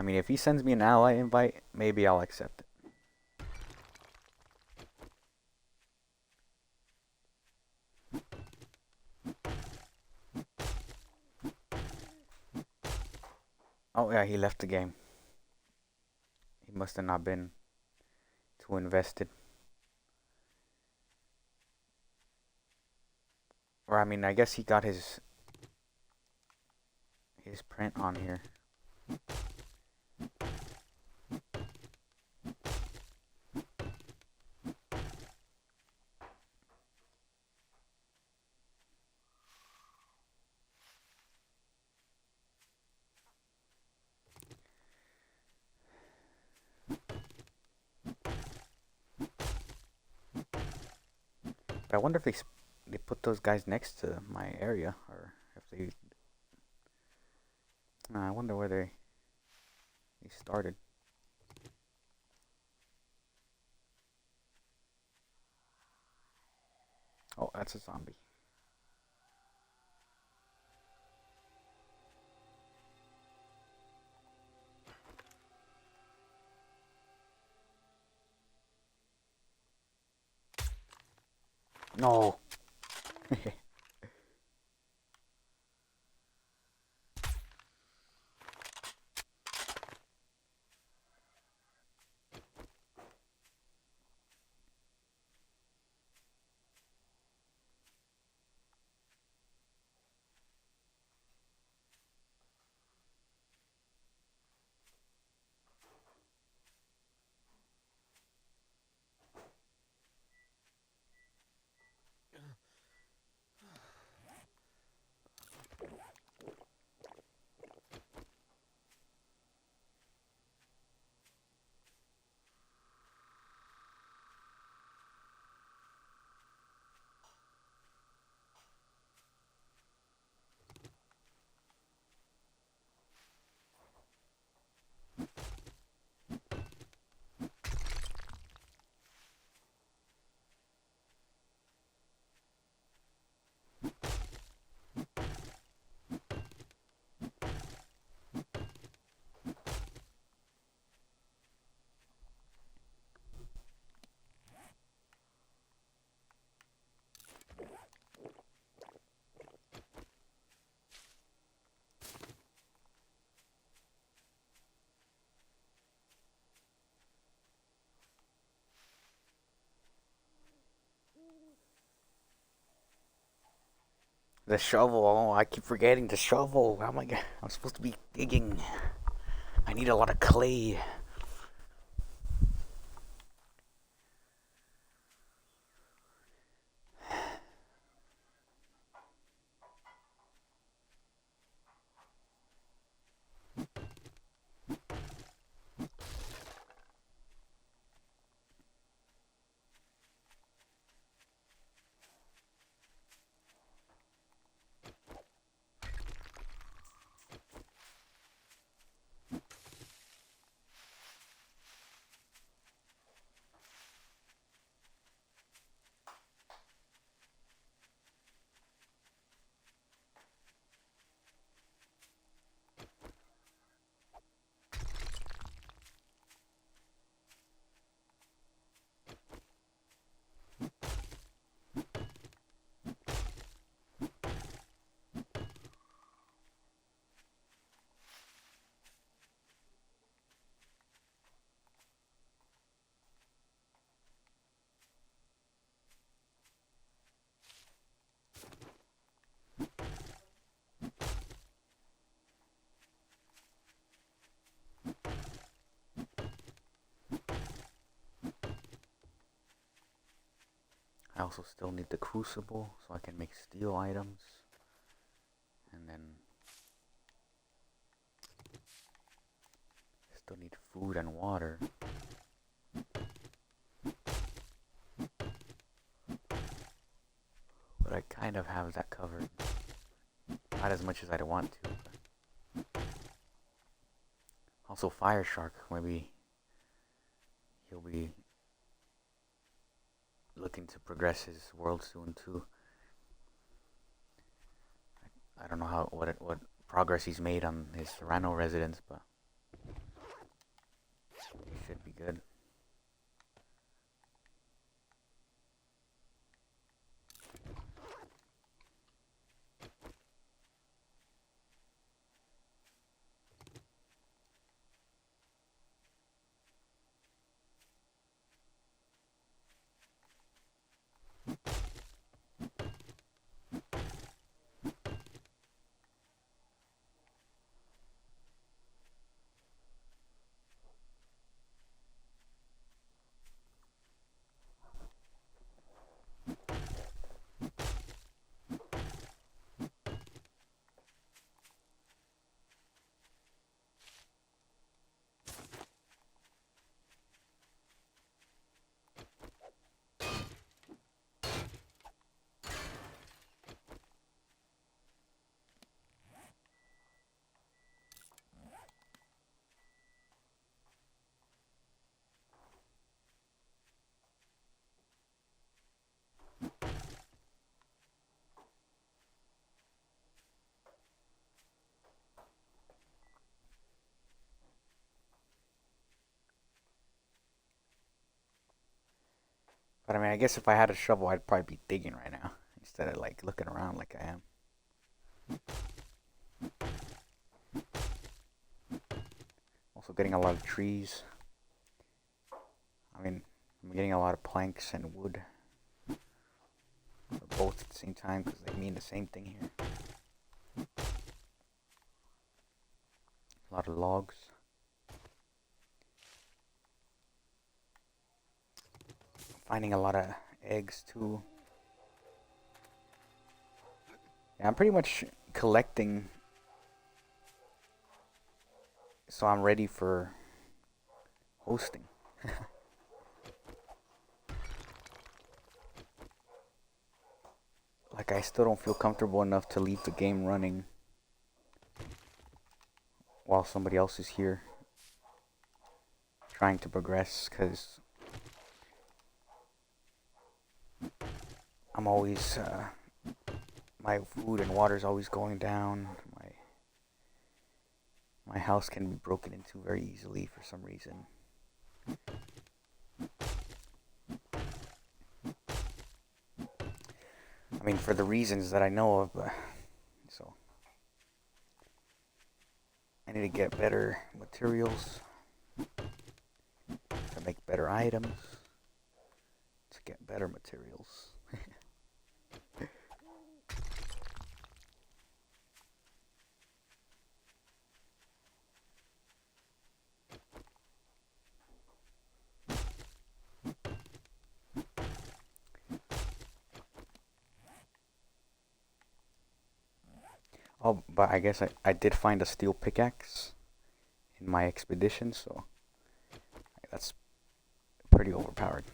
mean, if he sends me an ally invite, maybe I'll accept it. Oh yeah, he left the game. He must have not been too invested. Or I mean, I guess he got his print on here. But I wonder if they put those guys next to my area, or if they. I wonder where they started. Oh, that's a zombie. No. The shovel. Oh, I keep forgetting the shovel. Oh my god. I'm supposed to be digging. I need a lot of clay. I also still need the crucible so I can make steel items. And then still need food and water. But I kind of have that covered. Not as much as I'd want to. But also, Fire Shark. Maybe he'll be looking to progress his world soon too. I don't know what progress he's made on his Serrano residence, but he should be good. But I mean, I guess if I had a shovel, I'd probably be digging right now instead of like looking around like I am. Also getting a lot of trees. I mean, I'm getting a lot of planks and wood, or both at the same time because they mean the same thing here. A lot of logs. Finding a lot of eggs too. Yeah, I'm pretty much collecting, so I'm ready for hosting. Like I still don't feel comfortable enough to leave the game running while somebody else is here trying to progress, because I'm always my food and water is always going down. My house can be broken into very easily for some reason. I mean, for the reasons that I know of. So I need to get better materials to make better items to get better materials. Oh, but I guess I did find a steel pickaxe in my expedition, so that's pretty overpowered.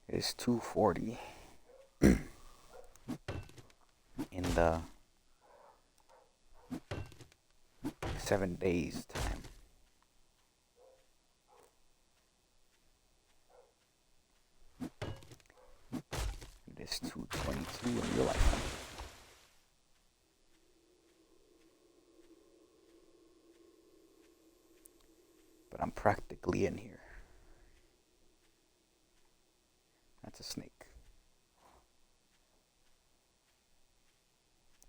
It is 2:40 in the 7 days time. It is 2:22 in real life. But I'm practically in here. That's a snake.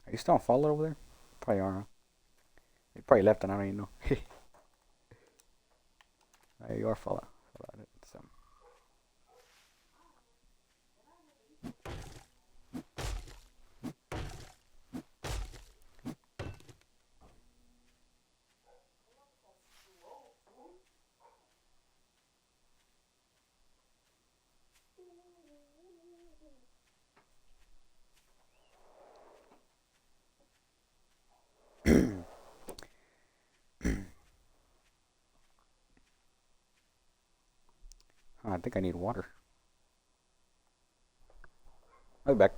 Are you still on follow over there? Probably are. Huh? You probably left and I don't even know. You are follow. So. I think I need water. I'll be back.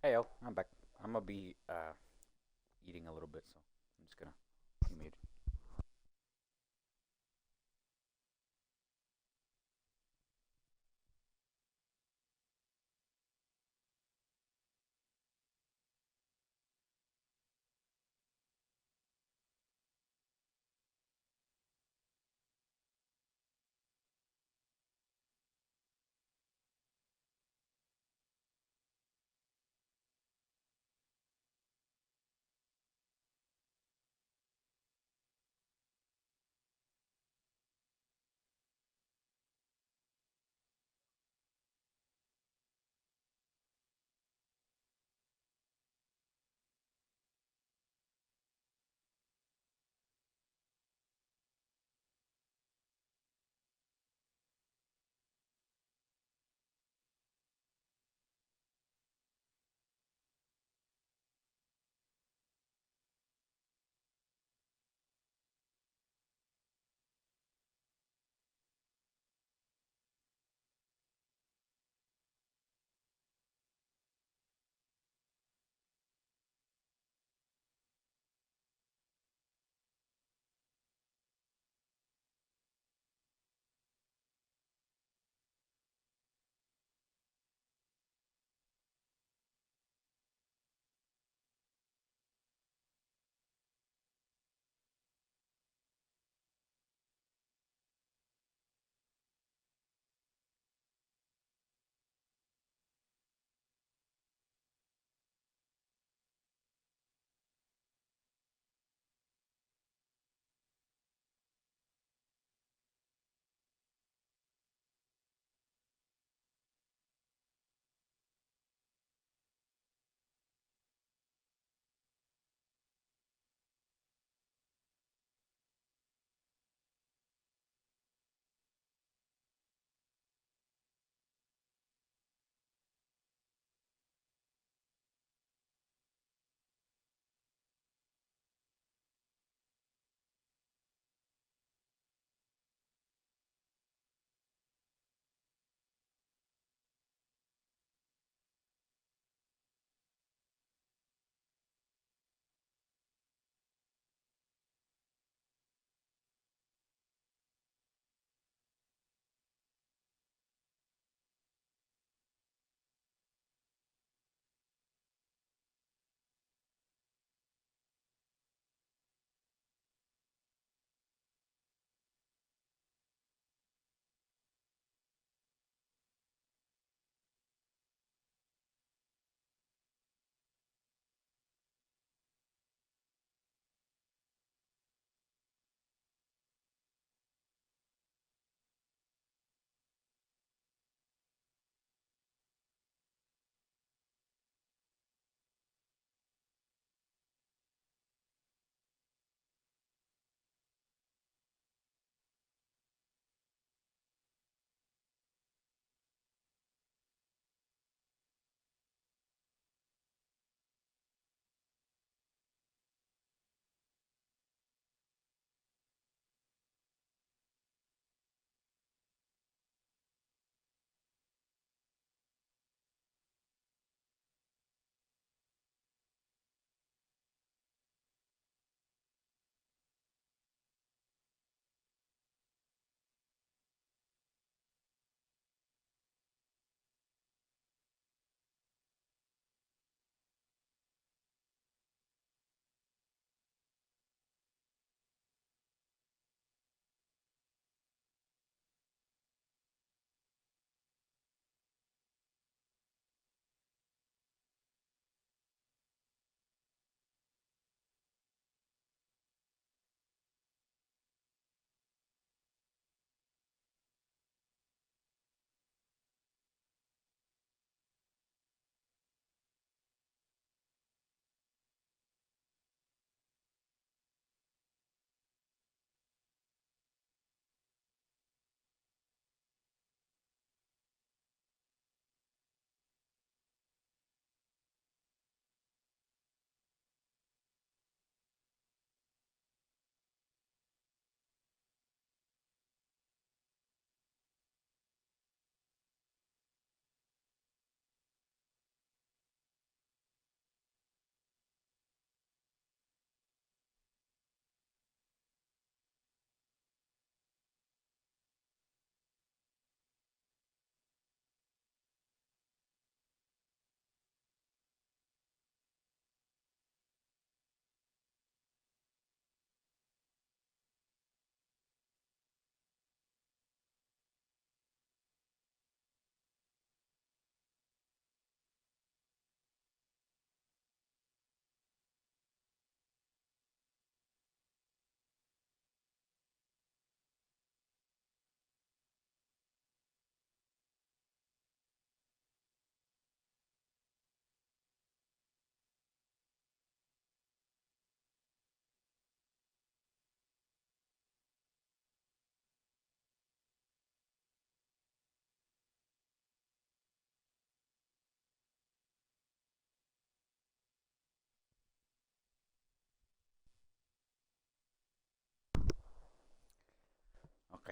Hey yo, I'm back. I'm gonna be eating a little bit, so I'm just gonna be muted.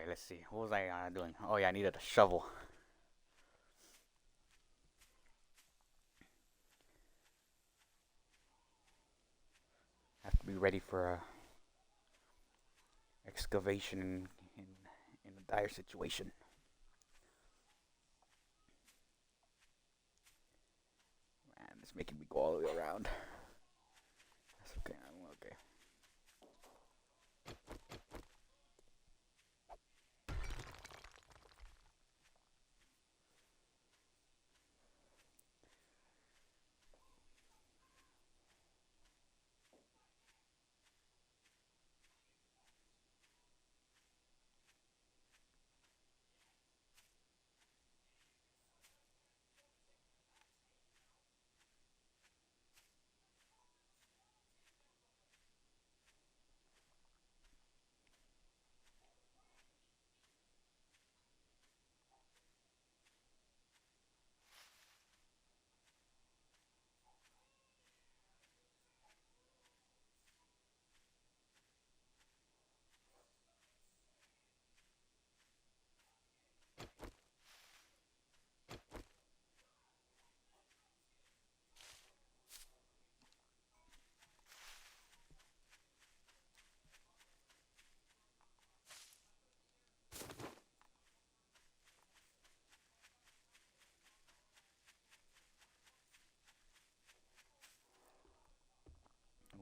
Okay, let's see. What was I doing? Oh yeah, I needed a shovel. I have to be ready for a excavation in in a dire situation. Man, it's making me go all the way around. That's okay. I'm okay.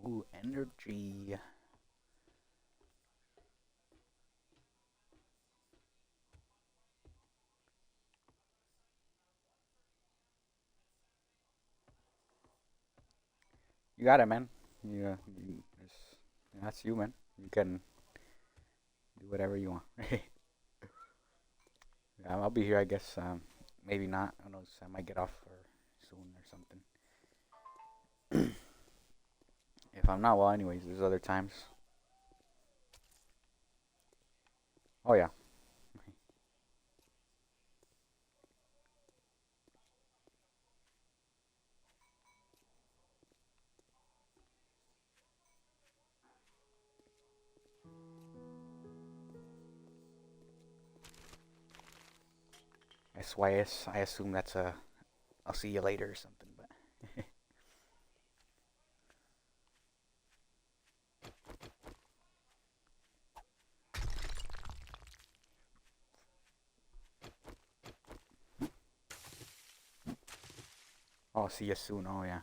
Ooh, energy. You got it, man. That's you, man. You can do whatever you want. I'll be here, I guess. Maybe not. Who knows? I might get off soon or something. If I'm not, well, anyways, there's other times. Oh yeah. SYS. I assume that's a. I'll see you later or something. But I'll see you soon. Oh yeah.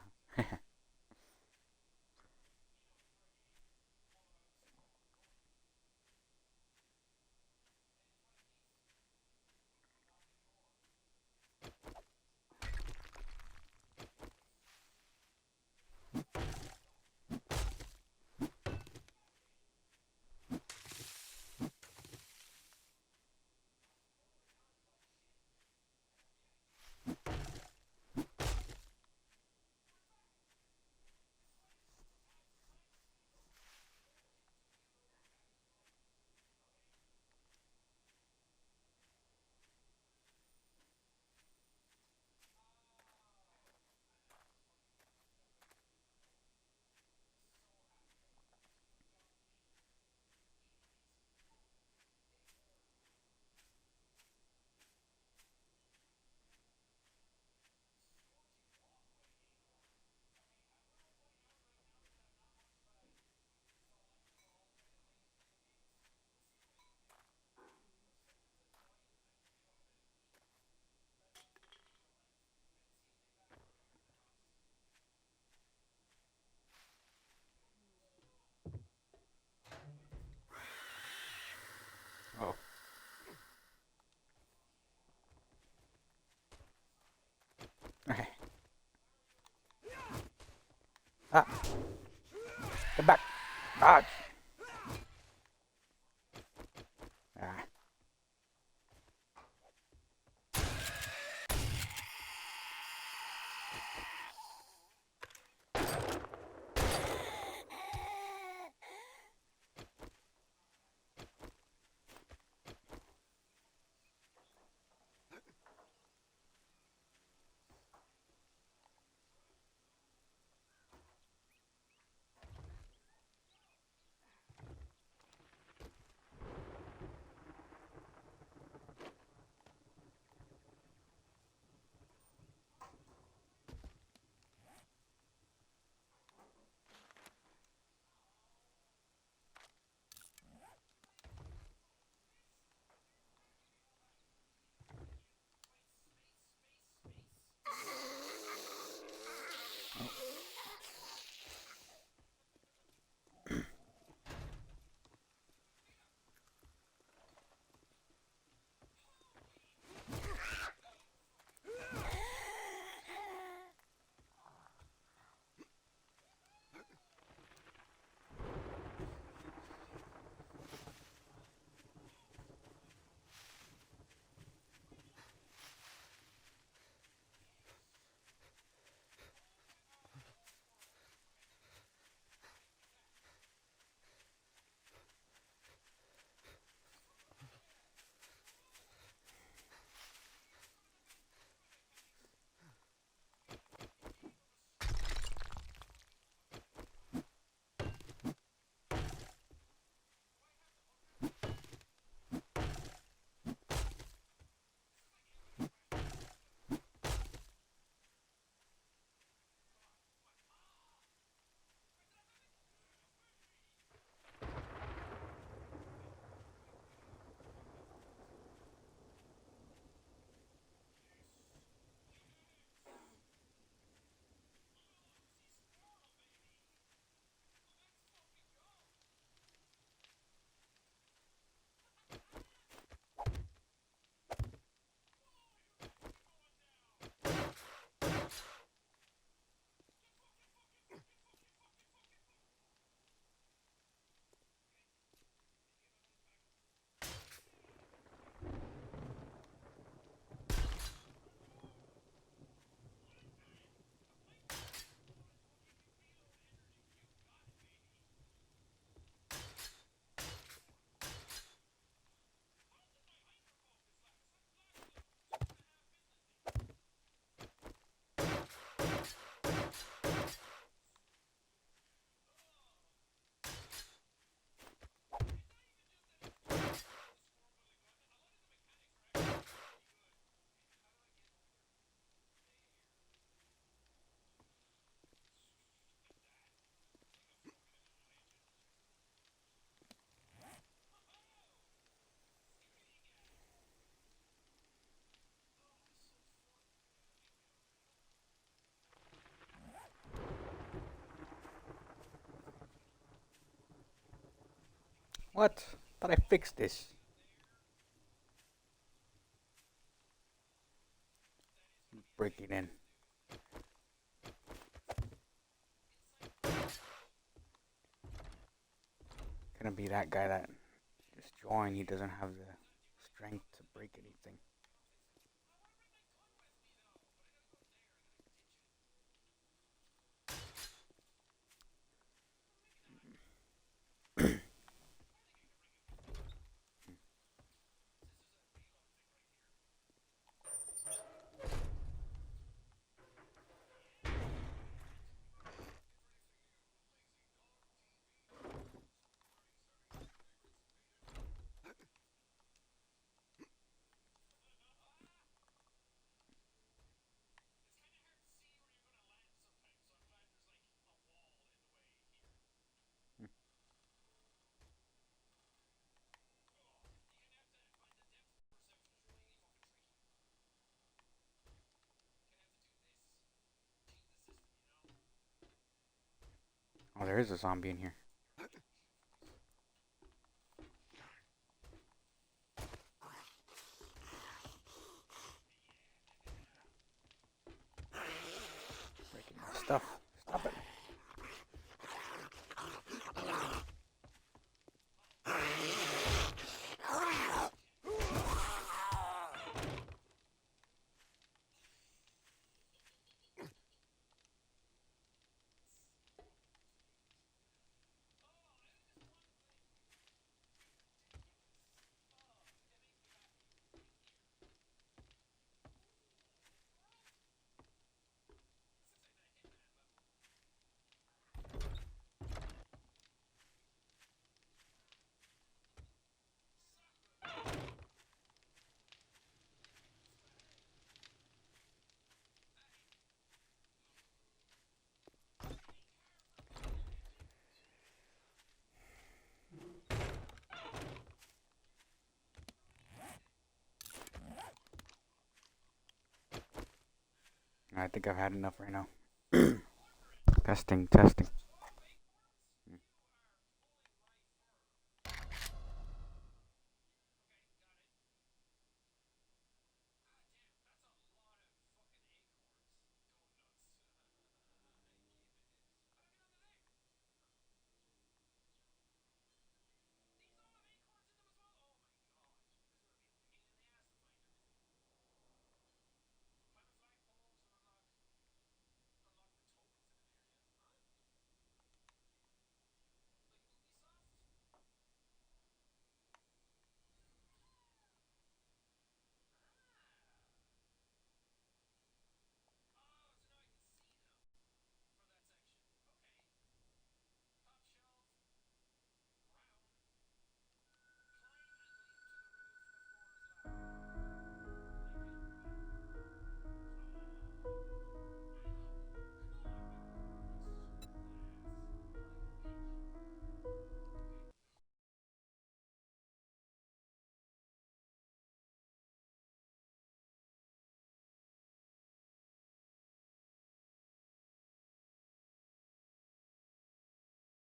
Oh. Okay. Ah. Get back. Ah. Ah. What? Thought I fixed this. Breaking in. Gonna be that guy that just joined. He doesn't have the strength to break anything. Oh, there is a zombie in here. Breaking my stuff. Stop it. I think I've had enough right now. Testing, testing.